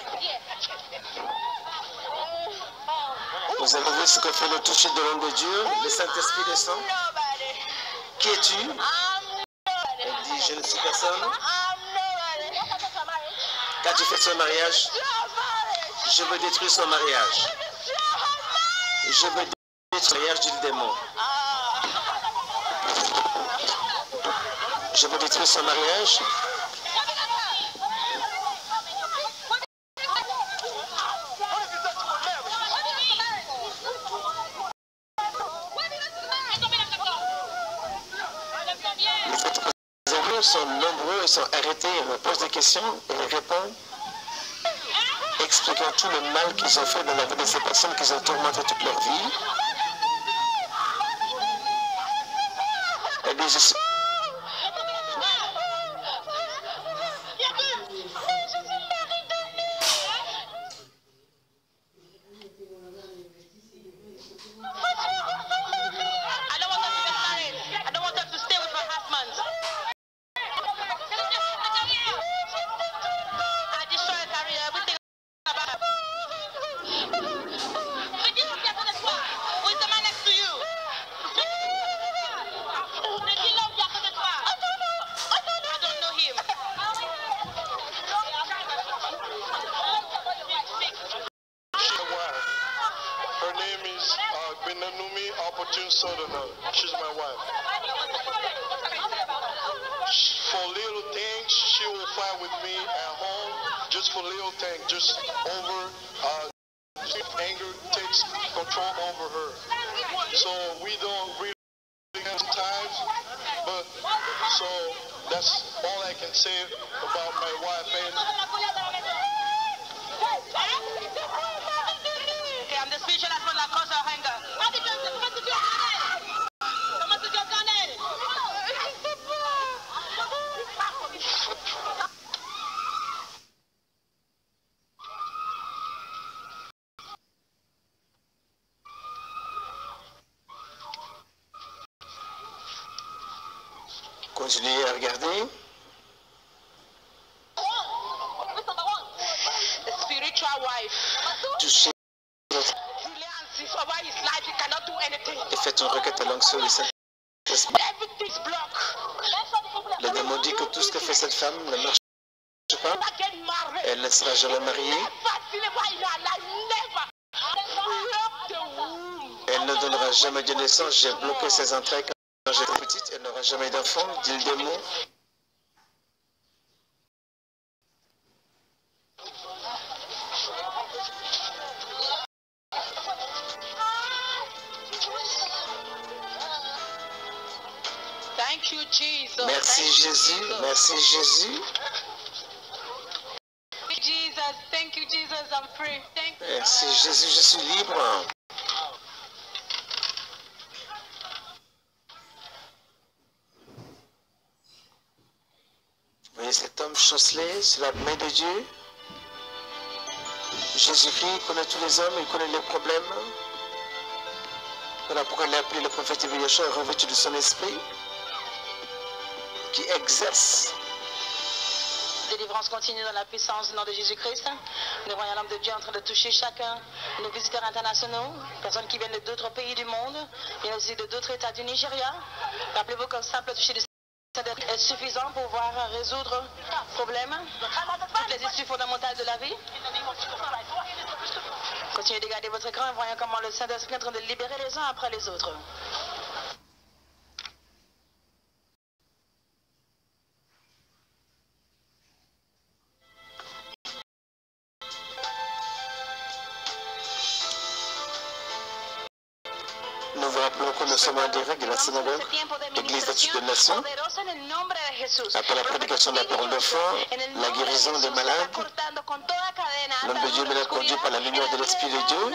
Vous avez vu ce que fait le toucher de l'homme de Dieu? Le Saint-Esprit descend. Qui es-tu? Elle dit, je ne suis personne. Qu'as-tu fait de son mariage? Je veux détruire son mariage. Je veux détruire le mariage du démon. Je veux détruire son mariage. Les sont nombreux, ils sont arrêtés, ils me posent des questions et ils répondent, expliquant tout le mal qu'ils ont fait dans la vie de ces personnes qu'ils ont tourmentées toute leur vie. Et je suis... She's my wife. For little things, she will fight with me at home. Just for little things, just over anger takes control over her. So we don't really have times, but so that's all I can say about my wife. Okay, I'm the specialist for la cause of anger. Continuez à regarder. The spiritual wife. Touchez. Et faites une requête à langue sur le Saint-Esprit. Le démon dit que tout ce que fait cette femme ne marche pas. Elle ne sera jamais mariée. Elle ne donnera jamais de naissance. J'ai bloqué ses entrailles quand j'étais petite. Elle n'aura jamais d'enfant, dit le démon. Merci Jésus, merci Jésus. Merci Jésus, je suis libre. Vous voyez cet homme chancelé sur la main de Dieu. Jésus-Christ connaît tous les hommes, il connaît les problèmes. Voilà pourquoi il a appelé le prophète Yeshua revêtu de son esprit, qui exerce Délivrance continue dans la puissance du nom de Jésus-Christ. Nous voyons l'homme de Dieu en train de toucher chacun, nos visiteurs internationaux, personnes qui viennent d'autres pays du monde, et aussi de d'autres États du Nigeria. Rappelez-vous qu'un simple toucher du Saint-Esprit est suffisant pour pouvoir résoudre le problème, toutes les issues fondamentales de la vie. Continuez de garder votre écran et voyons comment le Saint-Esprit est en train de libérer les uns après les autres. Nous vous rappelons que nous sommes en direct de la synagogue, Église de toutes les nations. Après la prédication de la parole de foi, la guérison des malades, l'homme de Dieu me l'a conduit par la lumière de l'Esprit de Dieu.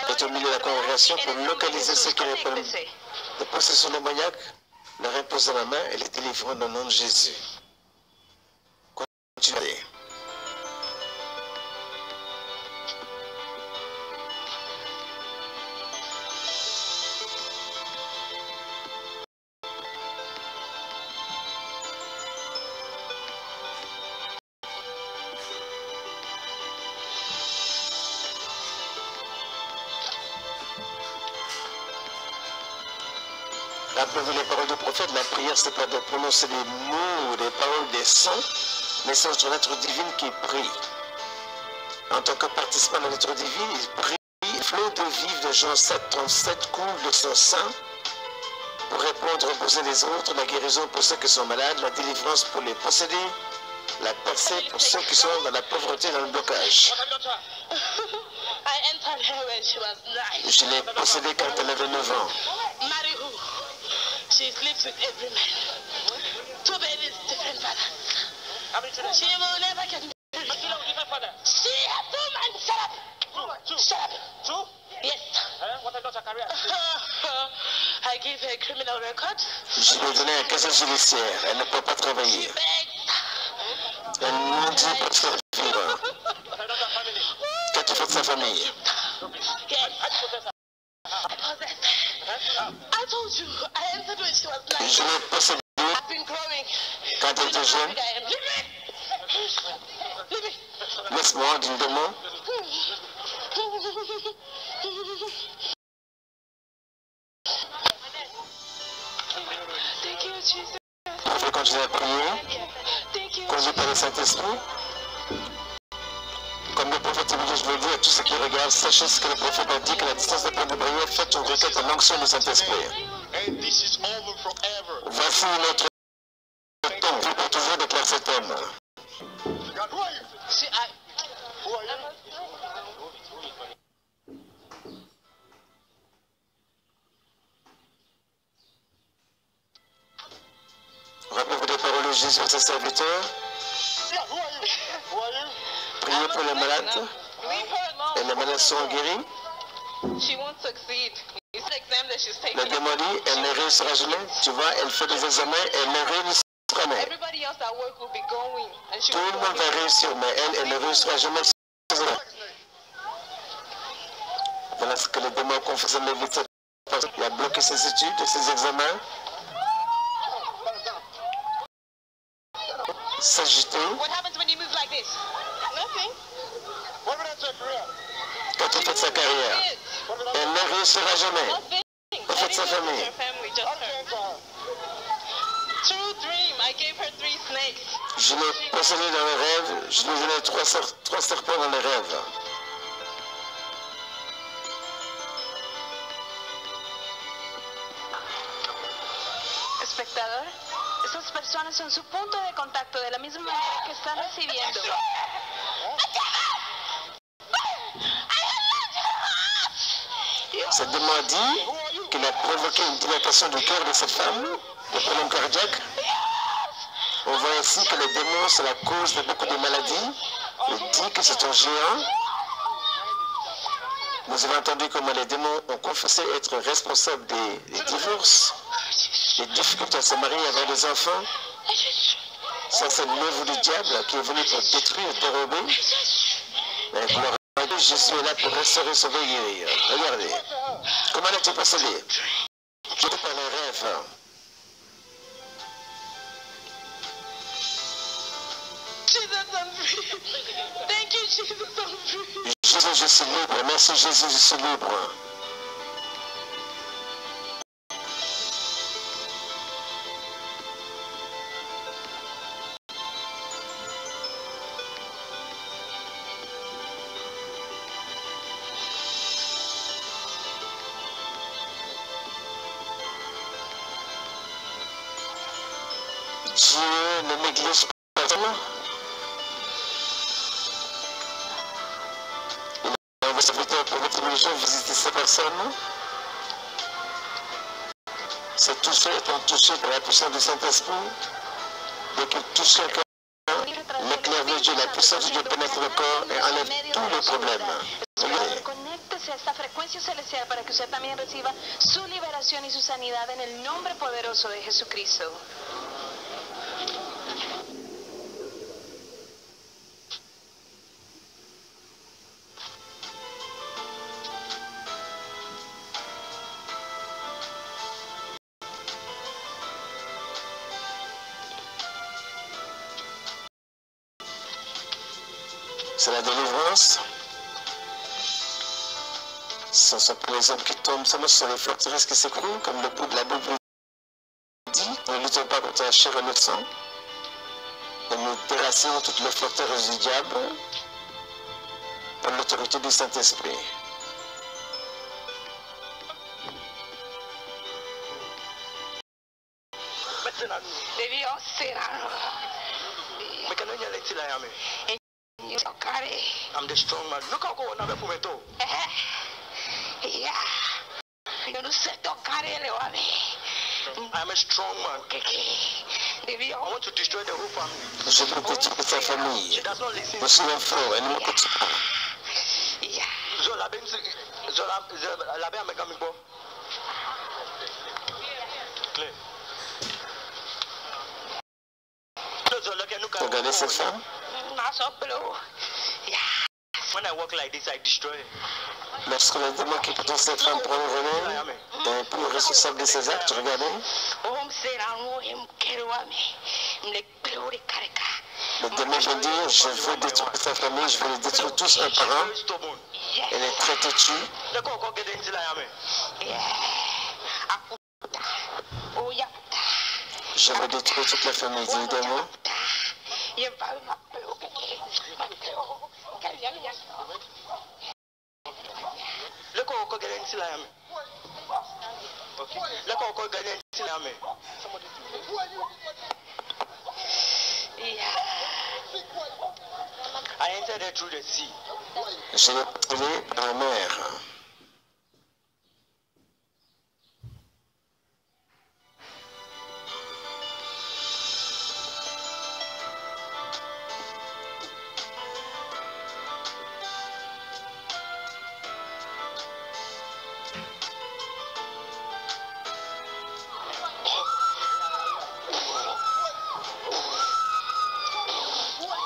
Est au milieu de la congrégation pour localiser ceux qui ont des problèmes de possession démoniaque, leur imposer la main et les délivrer dans le nom de Jésus. Continuez. Rappelez-vous les paroles du prophète, la prière c'est pas de prononcer des mots, des paroles, des sons, mais c'est notre être divine qui prie. En tant que participant de l'être divine, il prie, flot de vivre de Jean 7:37 coule de son sang pour répondre aux besoins des autres, la guérison pour ceux qui sont malades, la délivrance pour les possédés, la percée pour ceux qui sont dans la pauvreté, dans le blocage. Je l'ai possédée quand elle avait 9 ans. She sleeps with every man. 2 babies, different fathers. She will never get married. She has 2 men. Shut up. Shut up. 2? Yes. What about her career? I give her a criminal record. Je lui ai donné un casier judiciaire. Elle ne peut pas travailler. Elle m'a dit pour survivre. Qu'as-tu fait de sa famille? Yes. I told you, I entered when she was 9. Je l'ai possédé I've been growing. quand elle était jeune. Laisse-moi d'une démon. Thank you, Jesus. On peut continuer à prier, conduit par le Saint-Esprit. Comme le prophète Élie, je veux dire à tous ceux qui regardent, sachez ce que le prophète a dit, que la distance de la de prière, faites une requête en onction du Saint-Esprit. Voici notre temps, pour toujours déclare cet homme. Rappelez-vous des paroles de Jésus à ses serviteurs. Priez pour les malades. Et les malades seront guéris. Le démon dit, elle ne réussira jamais. Tu vois, elle fait des examens, elle ne réussira jamais. Tout le monde va réussir, mais elle ne réussira jamais. Voilà ce que le démon confesse en Lévitique. Il a bloqué ses études, ses examens. S'agiter. Quand tu fais sa carrière, elle ne réussira jamais. Quand tu fais sa famille. Je l'ai possédé dans les rêves, je lui ai donné 3 serpents dans les rêves. Espectador, esas personas son su punto de contacto de la misma manera que están recibiendo. Cette démon a dit qu'il a provoqué une dilatation du cœur de cette femme, le problème cardiaque. On voit aussi que le démon, c'est la cause de beaucoup de maladies. Il dit que c'est un géant. Nous avons entendu comment les démons ont confessé être responsables des divorces, des difficultés à se marier, à avoir des enfants. Ça, c'est l'œuvre du diable qui est venu pour détruire, dérober. Mais gloire à Dieu, Jésus est là pour restaurer, sauver, guérir. Regardez. Comment l'as-tu possédé? Je te parle en rêve. free. Thank you, Jesus, I'm free. Jésus, je suis libre. Merci Jésus, je suis libre. Dieu ne néglige pas. Il envoie sa serviteur pour tous les jours visiter ces personnes. C'est touché, étant touché par la puissance du Saint-Esprit. Dès qu'il touche quelqu'un, l'éclair de Dieu, la puissance de Dieu pénètre le corps et enlève tous les problèmes. Conéctese a esta frecuencia celestial para que usted también reciba su liberación y su sanidad en el nombre poderoso de Jesucristo. C'est la délivrance. Ce sont pour les hommes qui tombent, seulement ce sont les forteresses qui s'écroulent, comme la Bible dit. Nous ne luttons pas contre la chair et le sang. Et nous terrassons toutes les forteresses du diable par l'autorité du Saint-Esprit. I'm the strong man. Look how go na fumeto. Yeah. I'm a strong man. I want to destroy the whole family. Je veux détruire ta famille. Je suis un frère, elle ne m'écoute pas. Zola I'm coming for. Regardez cette femme. When I walk like this, I destroy. Lorsque le démon qui porte cette femme prend le relais, n'est plus responsable de ses actes, regardez. Le démon vient dire, je veux détruire ta famille, je veux les détruire tous un par un. Elle est très têtue. Je veux détruire toute la famille du démon. I entered through the sea. Je l'ai trouvé dans la mer.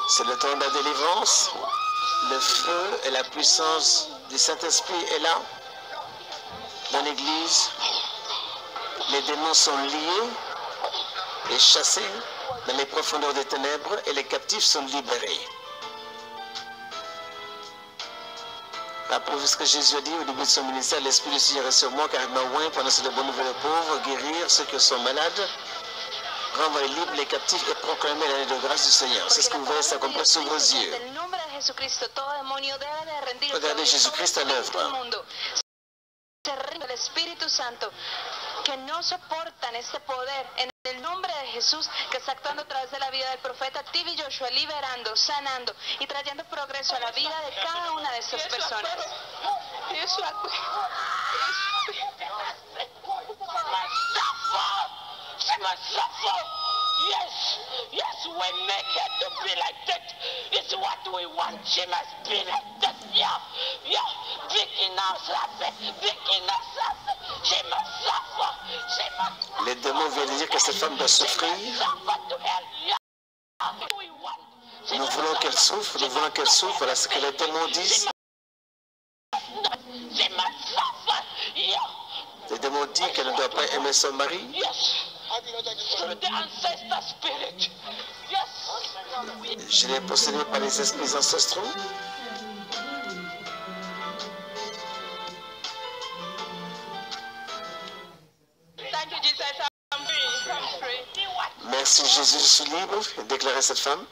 C'est le temps de la délivrance. Le feu et la puissance du Saint-Esprit est là, dans l'Église. Les démons sont liés et chassés dans les profondeurs des ténèbres et les captifs sont libérés. Rappelez-vous ce que Jésus a dit au début de son ministère, l'Esprit du Seigneur est sur moi car il m'a oint pour annoncer de bonnes nouvelles aux pauvres, guérir ceux qui sont malades, renvoyer libres les captifs et proclamer l'année de grâce du Seigneur. C'est ce que vous voyez s'accomplir sous vos yeux. Regardez Jésus-Christ à l'œuvre. El Espíritu Santo que no soportan este poder en el nombre de Jesús que está actuando a través de la vida del profeta TV Joshua, liberando, sanando y trayendo progreso a la vida de cada una de estas personas. Yes, yes, we make it to be like that. It's what we want. She must be like that. Yeah, yeah. She must suffer. She must suffer. She must. Les démons viennent dire que cette femme doit souffrir. Nous voulons qu'elle souffre, nous voulons qu'elle souffre. Voilà ce que les démons disent. Les démons disent qu'elle ne doit pas aimer son mari. Yes. The ancestor spirit. Yes. Je l'ai possédé par les esprits ancestraux. Merci Jésus, je suis libre, déclarait cette femme.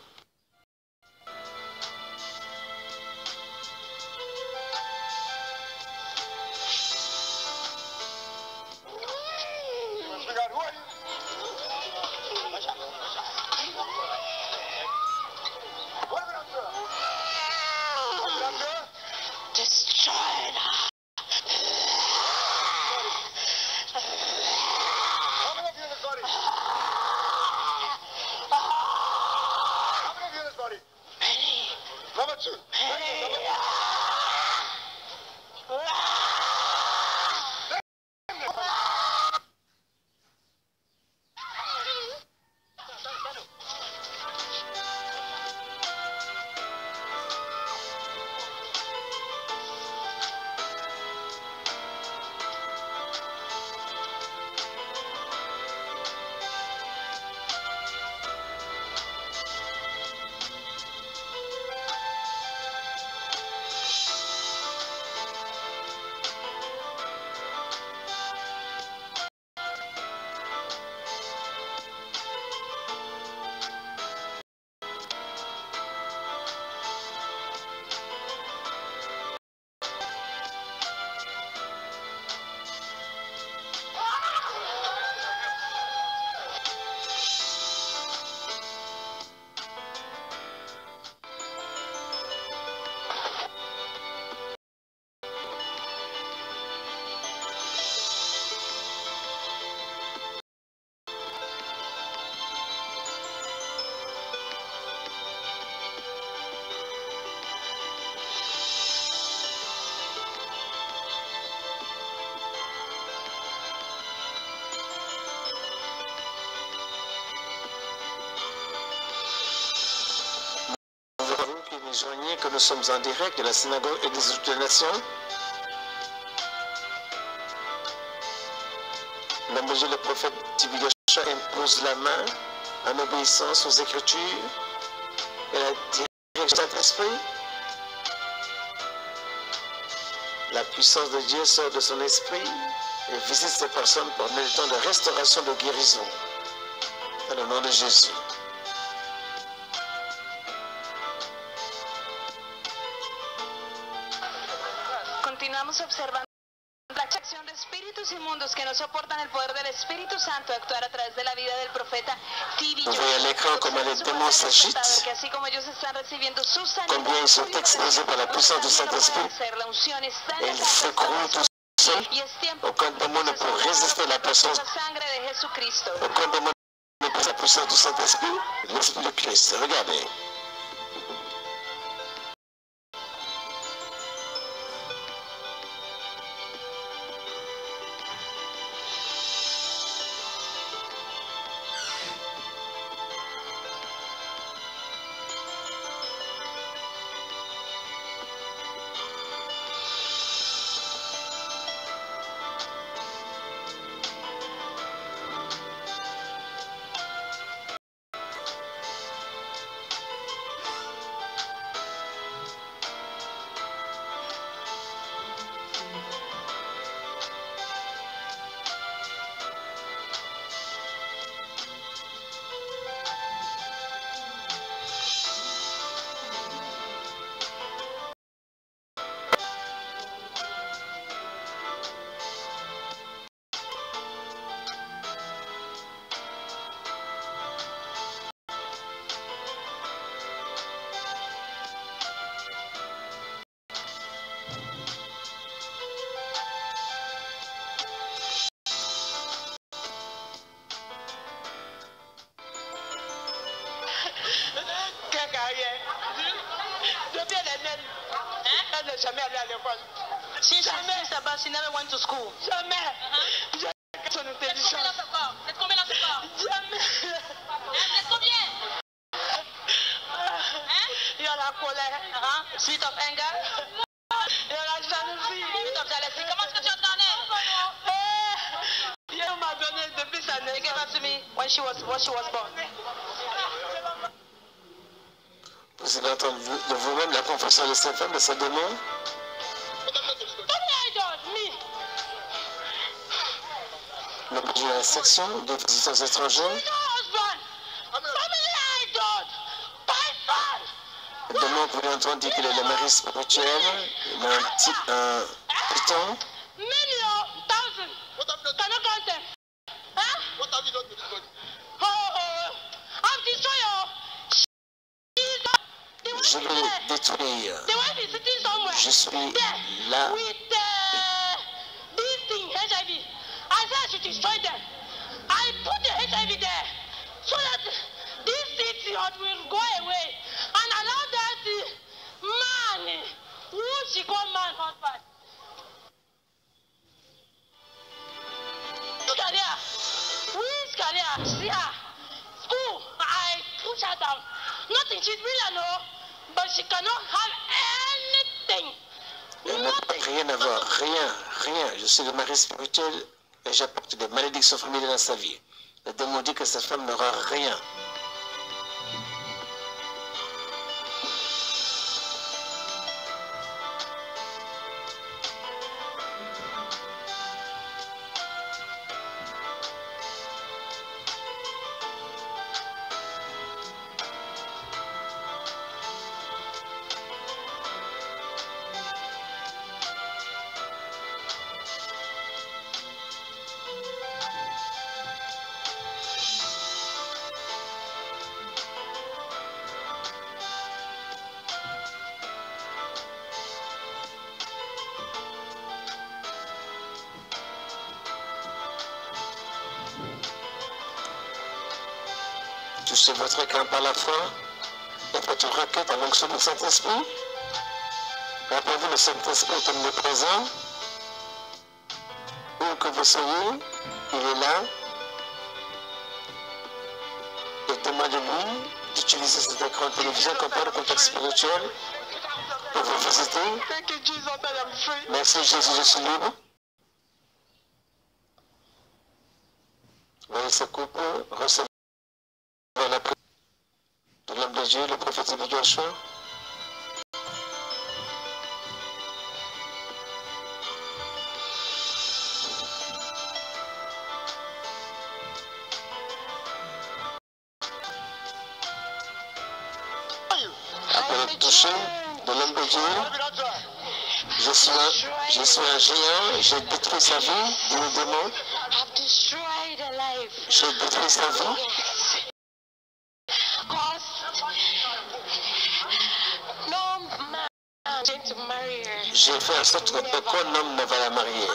Joignez que nous sommes en direct de la synagogue et des autres nations. Le prophète Tibigasha impose la main en obéissance aux Écritures et la direction de l'Esprit. La puissance de Dieu sort de son esprit et visite ces personnes pour mener le temps de restauration, de guérison. Dans le nom de Jésus. Continuamos observando la acción de espíritus inmundos que no soportan el poder del Espíritu Santo actuar a través de la vida del profeta Tibi. Vous voyez à l'écran comment les démons s'agitent, combien ils sont exposés par la puissance du Saint-Esprit, et ils secouent tout seul. Aucun démon ne peut résister à la puissance. Aucun démon ne peut résister à la puissance du Saint-Esprit, l'Esprit de Christ. Regardez. Jamais allé à l'école. She never went to school. Jamais. Son intelligence. Vous êtes combien dans ce corps? Jamais. Vous êtes combien? Il y a la colère. Sweet of anger. Il y a la jalousie. Sweet of jealousy. Comment est-ce que tu entendais? Dieu m'a donné depuis sa naissance. He gave her to me when she was born. Vous allez entendre de vous-même la confession de cette femme, de ce démon. L'objet de la section des visiteurs étrangers. Le démon, vous l'avez entendu qu'il est le mari spirituel. Il a un piton. Je vais détruire. Je suis là. I said I should destroy them. I put the HIV there so that this idiot will go away and allow that man who she called man husband. Look at her. Which career? See her. School. I push her down. Nothing. She's brilliant, no, but she cannot have anything. Elle n'a rien à voir. Rien. Je suis le mari spirituel. Et j'apporte des malédictions familiales dans sa vie. Le démon dit que cette femme n'aura rien. Touchez votre cœur par la foi et faites une requête en fonction du Saint-Esprit. Rappelez-vous, le Saint-Esprit est omniprésent. Où que vous soyez, il est là. Et demandez-lui d'utiliser cet écran de télévision comme par le contexte spirituel pour vous visiter. Merci Jésus, je suis libre. Voyez ce couple, recevez la prière de l'homme de Dieu, le prophète Joshua. Après le toucher de l'homme de Dieu, je suis un géant, j'ai détruit sa vie, dit le démon. J'ai détruit sa vie. J'ai fait en sorte qu'aucun homme ne va la marier.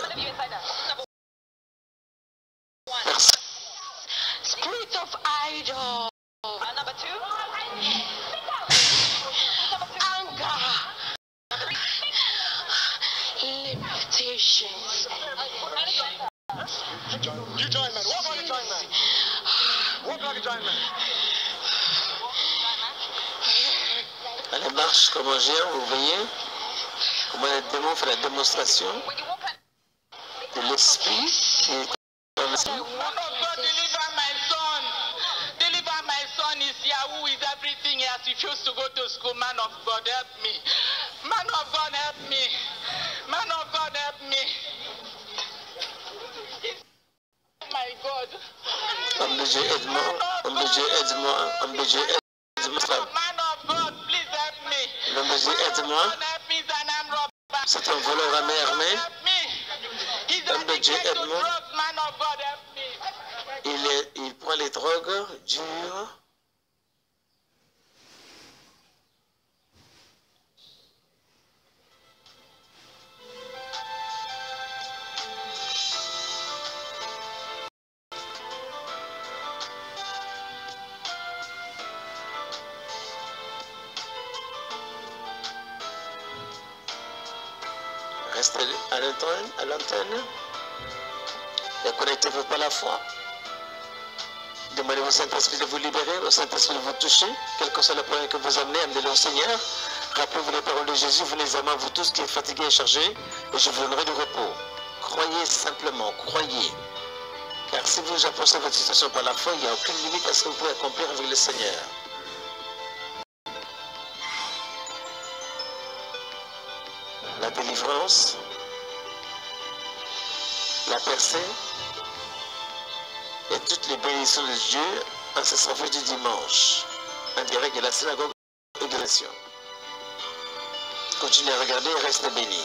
Merci. Spirit of idol. Number 2. Anger. Limitations. You join, man. Walk like a giant man. Walk like a giant man. Elle marche comme un géant, vous voyez comment le démon fait la démonstration de l'esprit qui est dans l'esprit. Deliver my son. Deliver my son. Is Yahoo, is everything. He has refused to go to school. Man of God, help me. Man of God, help me. Man of God, help me. My God. Homme de Dieu, aide-moi. Homme de Dieu, aide-moi. Homme de Dieu, aide-moi. Man of God, please help me. L'homme de Dieu, aide-moi. C'est un voleur armé. Homme de Dieu, aide-moi. Il prend les drogues dures. Restez à l'antenne et connectez-vous par la foi. Demandez au Saint-Esprit de vous libérer, au Saint-Esprit de vous toucher, quel que soit le problème que vous amenez, amenez-le au Seigneur. Rappelez-vous les paroles de Jésus, vous les aimez, vous tous qui êtes fatigués et chargés, et je vous donnerai du repos. Croyez simplement, croyez. Car si vous approchez votre situation par la foi, il n'y a aucune limite à ce que vous pouvez accomplir avec le Seigneur. délivrance, la percée et toutes les bénédictions de Dieu en ce service du dimanche, en direct de la synagogue et de la nation. Continuez à regarder et restez bénis.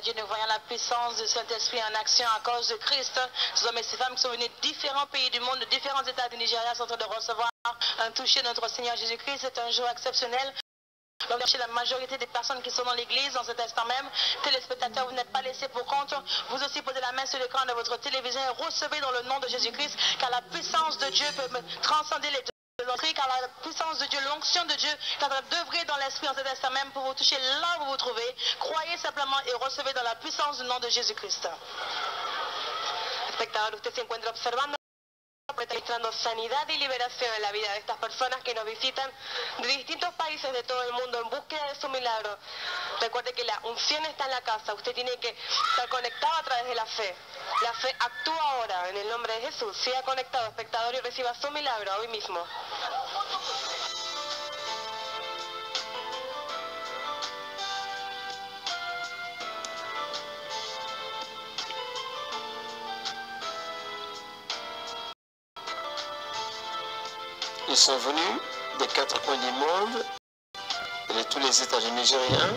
Dieu, nous voyons la puissance du Saint-Esprit en action à cause de Christ. Ces hommes et ces femmes qui sont venus de différents pays du monde, de différents États du Nigeria, sont en train de recevoir un toucher de notre Seigneur Jésus-Christ. C'est un jour exceptionnel. Donc, chez la majorité des personnes qui sont dans l'église, dans cet instant même, téléspectateurs, vous n'êtes pas laissés pour compte. Vous aussi posez la main sur l'écran de votre télévision et recevez dans le nom de Jésus-Christ, car la puissance de Dieu peut transcender les car la puissance de Dieu, l'onction de Dieu est en train d'œuvrer dans l'esprit en cet instant même pour vous toucher là où vous vous trouvez. Croyez simplement et recevez dans la puissance du nom de Jésus-Christ. Espectador, usted se encuentra observando, ministrando sanidad y liberación en la vida de estas personas que nos visitan de distintos países de todo el mundo en búsqueda de su milagro. Recuerde que la unción está en la casa, usted tiene que estar conectado a través de la fe. La fe actúa ahora en el nombre de Jesús. Siga conectado, espectador, y reciba su milagro hoy mismo. Ils sont venus des 4 coins du monde et de tous les États du Nigeria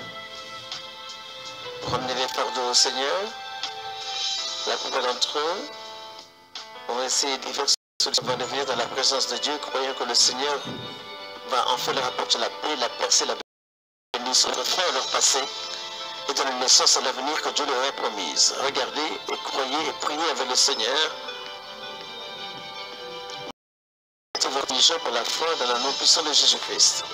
pour amener les fardeaux au Seigneur. La plupart d'entre eux ont essayé diverses solutions pour devenir dans la présence de Dieu, croyant que le Seigneur va enfin leur apporter la paix, la percée, la bénédiction, leur frère, leur passé et donner naissance à l'avenir que Dieu leur a promise. Regardez et croyez et priez avec le Seigneur. Mettez votre religion pour la foi dans le nom puissant de Jésus-Christ.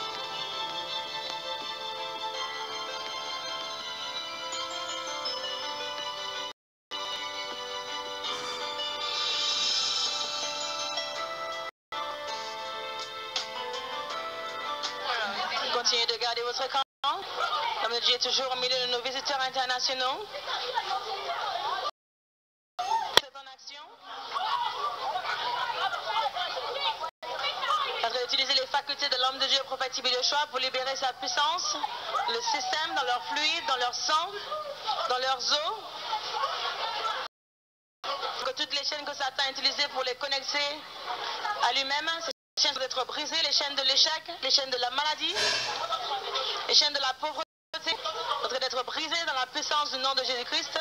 Continuez de garder votre écran. L'homme de Dieu est toujours au milieu de nos visiteurs internationaux. C'est en action. En train d'utiliser les facultés de l'homme de Dieu, prophète Tibi Joshua, pour libérer sa puissance, le système dans leur fluide, dans leur sang, dans leurs os. Que toutes les chaînes que Satan a utilisées pour les connecter à lui-même, ces chaînes doivent être brisées, les chaînes de l'échec, les chaînes de la maladie, les chaînes de la pauvreté, sont en train d'être brisées dans la puissance du nom de Jésus-Christ.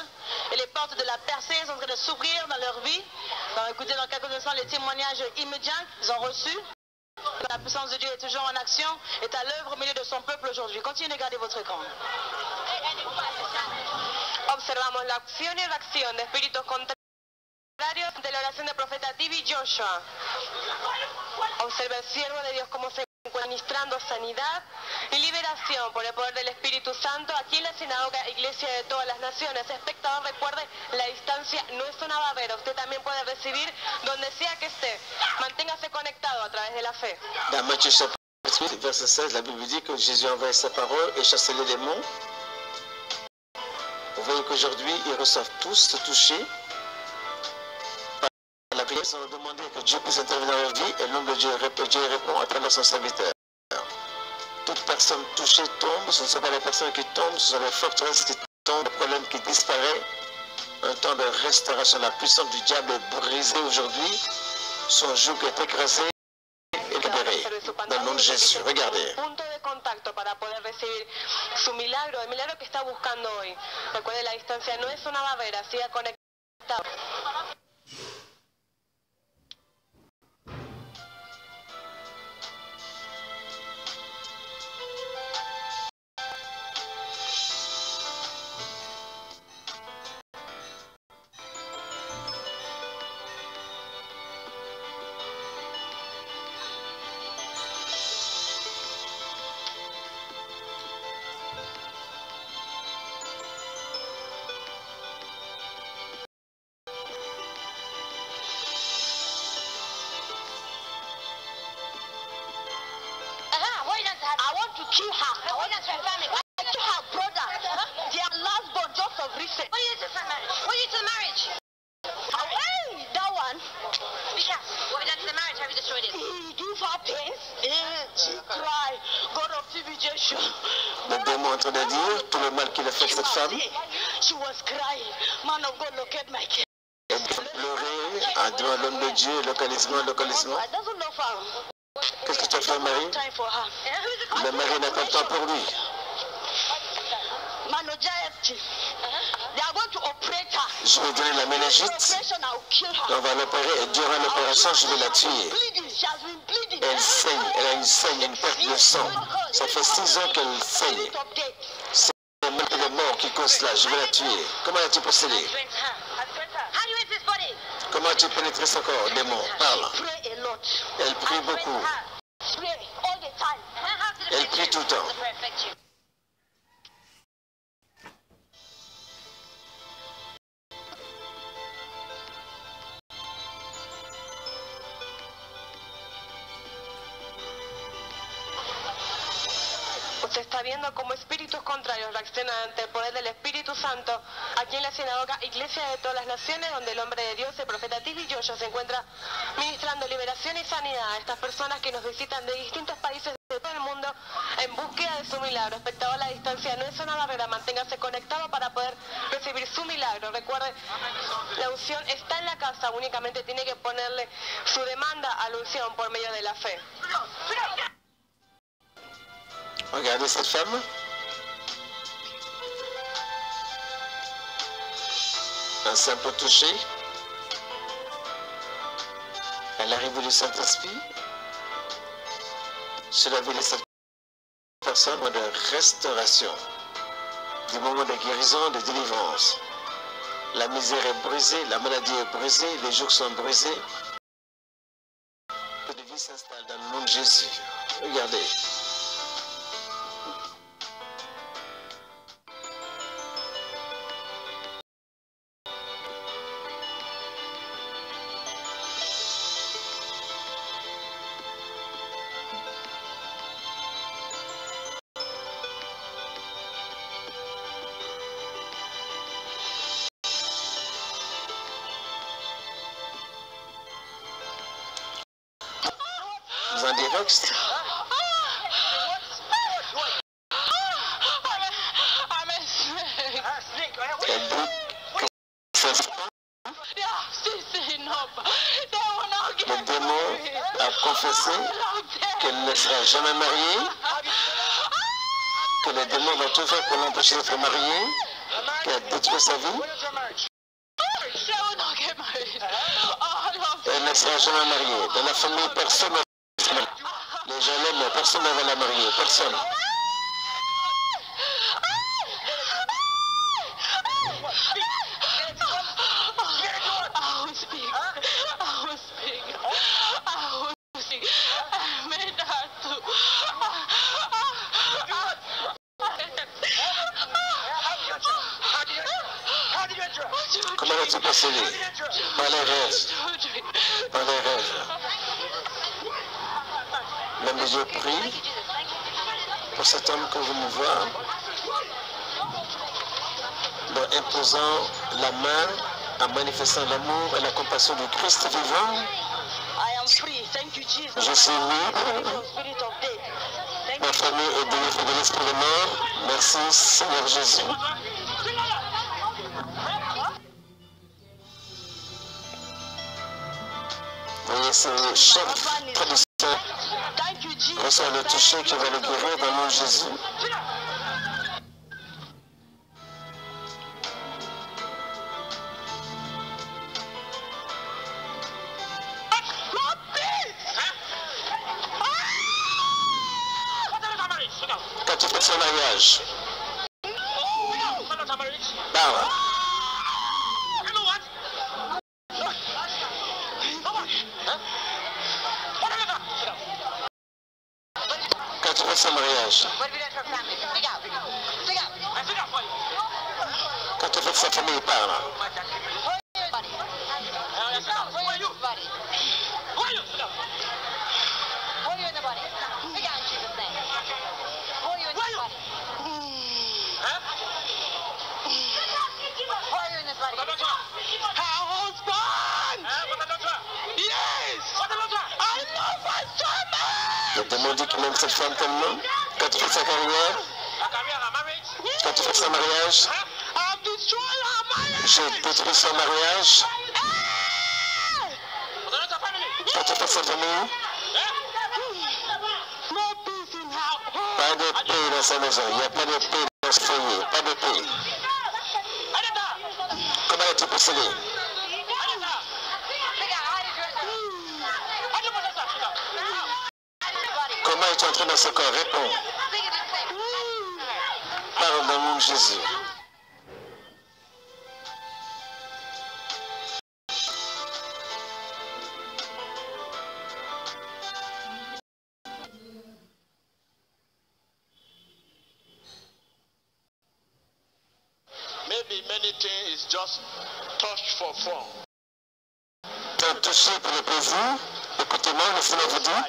Et les portes de la percée sont en train de s'ouvrir dans leur vie. Écoutez dans quelques instants les témoignages immédiats qu'ils ont reçus. La puissance de Dieu est toujours en action, est à l'œuvre au milieu de son peuple aujourd'hui. Continuez de garder votre écran. Observamos la acción y reacción de espíritus contrarios de la oración del profeta Tibi Joshua. Observa el siervo de Dios cómo se encuentra ministrando sanidad y liberación por el poder del Espíritu Santo aquí en la sinagoga Iglesia de todas las Naciones. Espectador, recuerde, la distancia no es una barrera. Usted también puede recibir donde sea que esté. Manténgase conectado a través de la fe. Dans Matthieu chapitre 8, verset 16, la Bible dit que Jésus envoie sa parole et chassait les démons. Vous voyez qu'aujourd'hui, ils reçoivent tous ce toucher. La prière, ils ont demandé que Dieu puisse intervenir dans leur vie et l'homme de Dieu répond à travers son serviteur. Toute personne touchée tombe, ce ne sont pas les personnes qui tombent, ce sont les forteresses qui tombent, le problème qui disparaît. Un temps de restauration, la puissance du diable est brisée aujourd'hui, son joug est écrasé et libéré. Dans le nom de Jésus, regardez. Punto de contacto para poder recibir su milagro, el milagro que está buscando hoy. Recuerde, la distancia no es una barrera, siga conectado. kill her. What is her family? I kill her brother. Their last born just of recent. What is this marriage? What is the marriage? Hey, that one. Because what we done to the marriage? Have you destroyed it? He give her pain. She cry. God of civilization. Le démon est en train de dire tout le mal qu'il a fait à cette femme. She was crying. Man of God, look at my kid. Elle pleurait devant l'homme de Dieu, localisement. I doesn't know her. Qu'est-ce que tu as fait, Marie? Time for her. Mais Marie n'a pas le temps pour lui. They are going to operate her. Je vais donner la méningite. Operation, I'll kill her. On va l'opérer et durant l'opération, je vais la tuer. She has been bleeding. Elle saigne, elle a une saigne, une perte de sang. Ça fait 6 ans qu'elle saigne. C'est même le mort qui cause cela. Je vais la tuer. Comment as-tu procédé? Comment as-tu pénétré son corps, démon? Parle. Elle prie beaucoup. Elle prie tout le temps. Se está viendo como espíritus contrarios reaccionan ante el poder del Espíritu Santo aquí en la sinagoga Iglesia de todas las Naciones, donde el hombre de Dios, el profeta Tibi Yoyo, se encuentra ministrando liberación y sanidad a estas personas que nos visitan de distintos países de todo el mundo en búsqueda de su milagro. Espectador, a la distancia no es una barrera, manténgase conectado para poder recibir su milagro. Recuerde, la unción está en la casa, únicamente tiene que ponerle su demanda a la unción por medio de la fe. Regardez cette femme. Un simple toucher. À l'arrivée du Saint-Esprit, cela veut laisser cette personne de restauration, des moments de guérison, de délivrance. La misère est brisée, la maladie est brisée, les jours sont brisés. La vie s'installe dans le nom de Jésus. Regardez. En direct. Le démon a confessé qu'elle ne sera jamais mariée, que le démon va tout faire pour l'empêcher d'être mariée, qu'elle a détruit sa vie. Elle ne sera jamais mariée. Dans la famille, personne ne sera mariée. Les gens l'aiment, mais personne ne va la marier. Personne. Comment as-tu procédé? Par les rêves. Par les rêves. L'homme de Dieu prie pour cet homme que vous me voyez, leur imposant la main, en manifestant l'amour et la compassion du Christ vivant. Je suis libre. Ma famille est délivrée de l'esprit de mort. Merci Seigneur Jésus. Voyez ce chef traducteur reçoit le toucher qui va le guérir dans le nom de Jésus. Quand tu fais son mariage, parle. Quand tu fais son mariage, quand tu fais sa famille, parle. Le monde dit qu'il aime cette femme tellement. Quand tu fais sa carrière, quand tu fais son mariage, j'ai détruit son mariage. Quand tu fais sa famille, pas de paix dans sa maison. Il n'y a pas de paix dans ce foyer. Pas de paix. Comment as-tu procédé? Comment es-tu entré dans ce corps? Réponds. Parle dans le nom de Jésus. Maybe many things is just touch for fun. T'as touché pour le plaisir. Écoutez-moi, laissez-moi vous dire.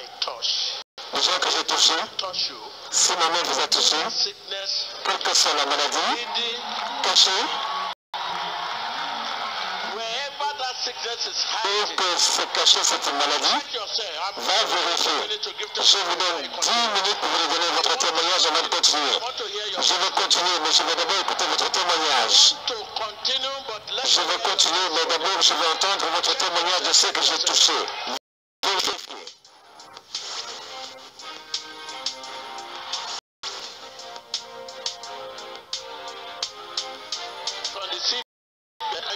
Les gens que j'ai touchés, si ma main vous a touché, quelle que soit la maladie, cachez. Et que c'est caché cette maladie, va vérifier. Je vous donne 10 minutes pour vous donner votre témoignage avant de continuer. Je vais continuer, mais je vais d'abord écouter votre témoignage. Je vais continuer, mais d'abord je vais entendre votre témoignage de ce que j'ai touché. Vérifiez.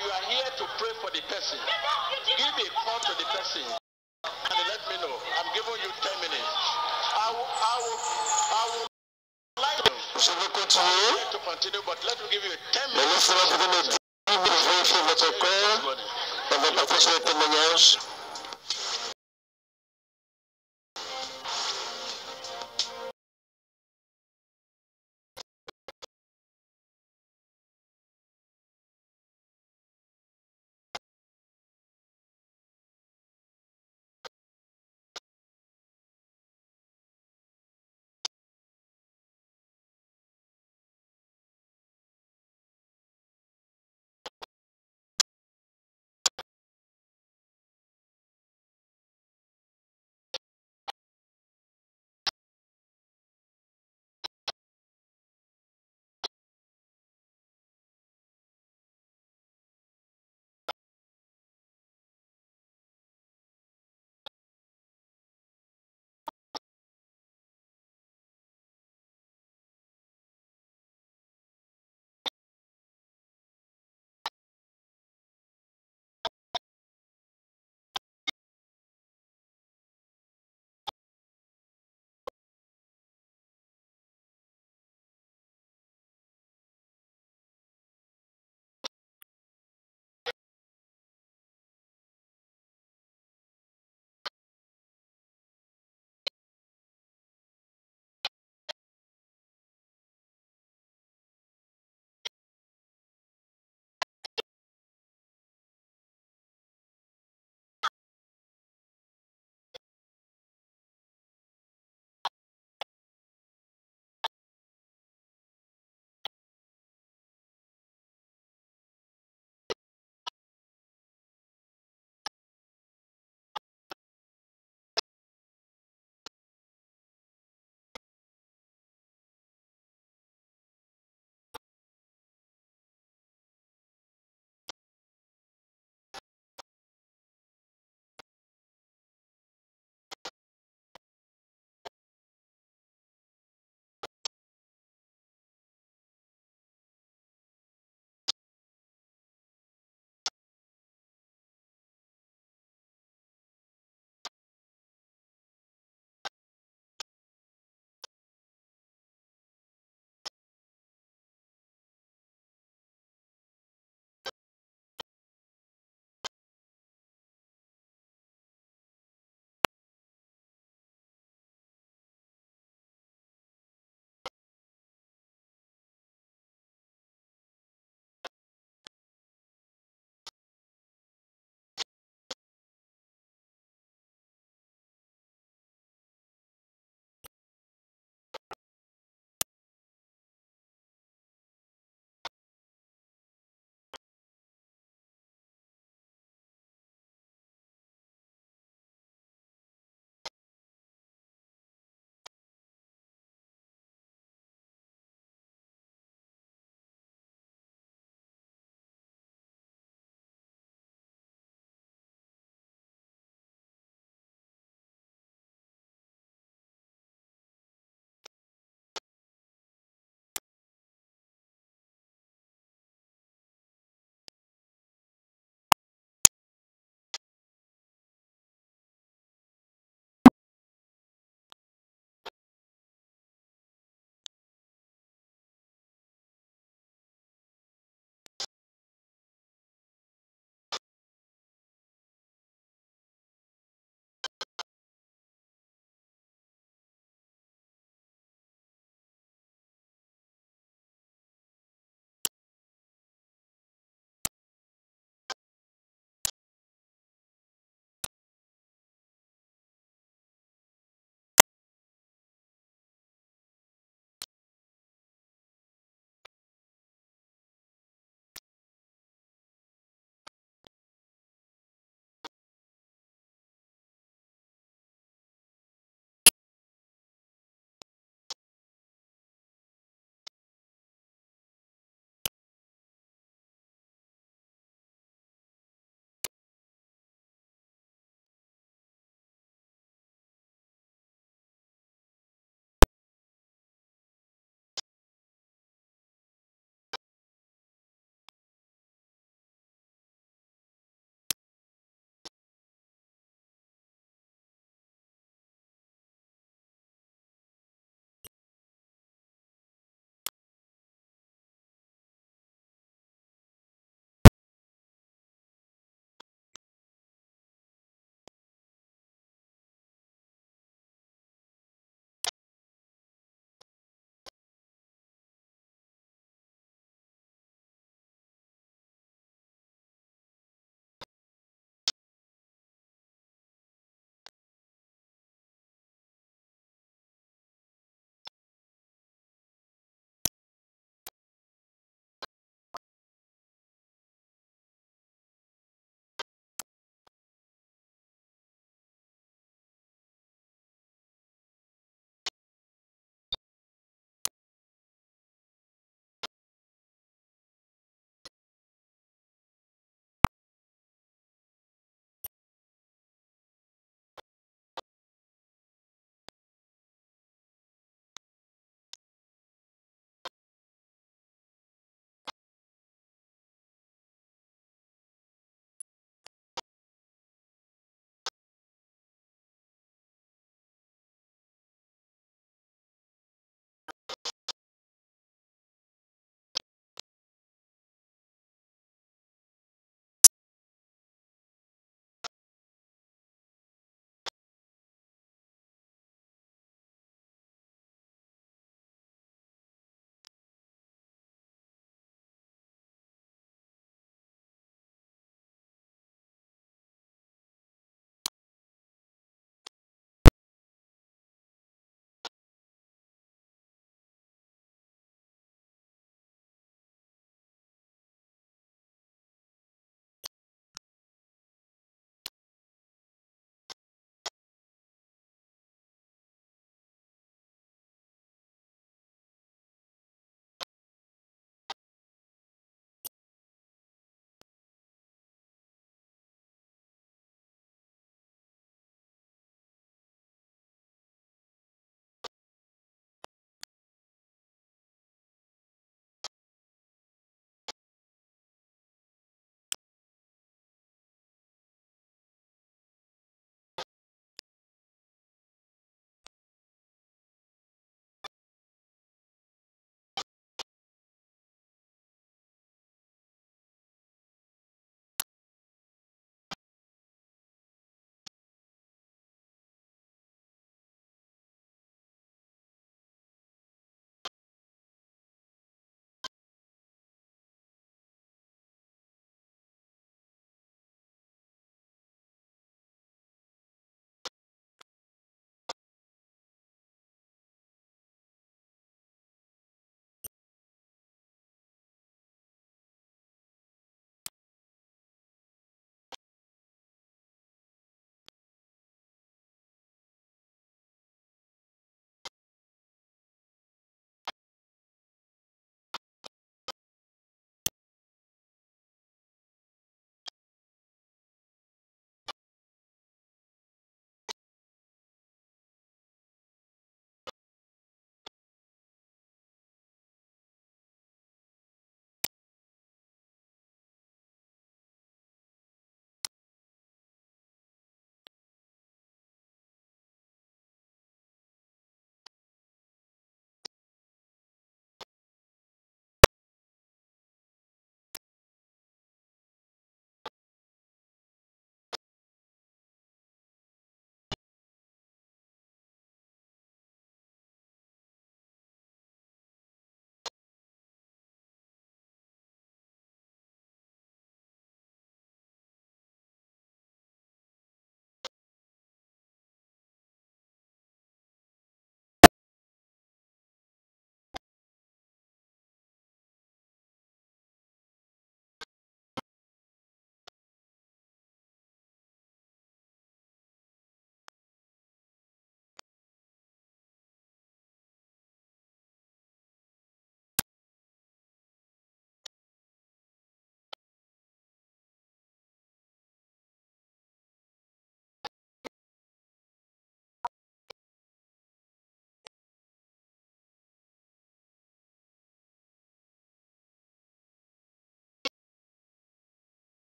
You are here to pray for the person. Give a call to the person and let me know. I'm giving you 10 minutes. I will like je vais continuer. to continue, but let me give you 10 Mais minutes. laissez-moi vous donner 10 minutes pour vérifier votre corps. On va partager le témoignage.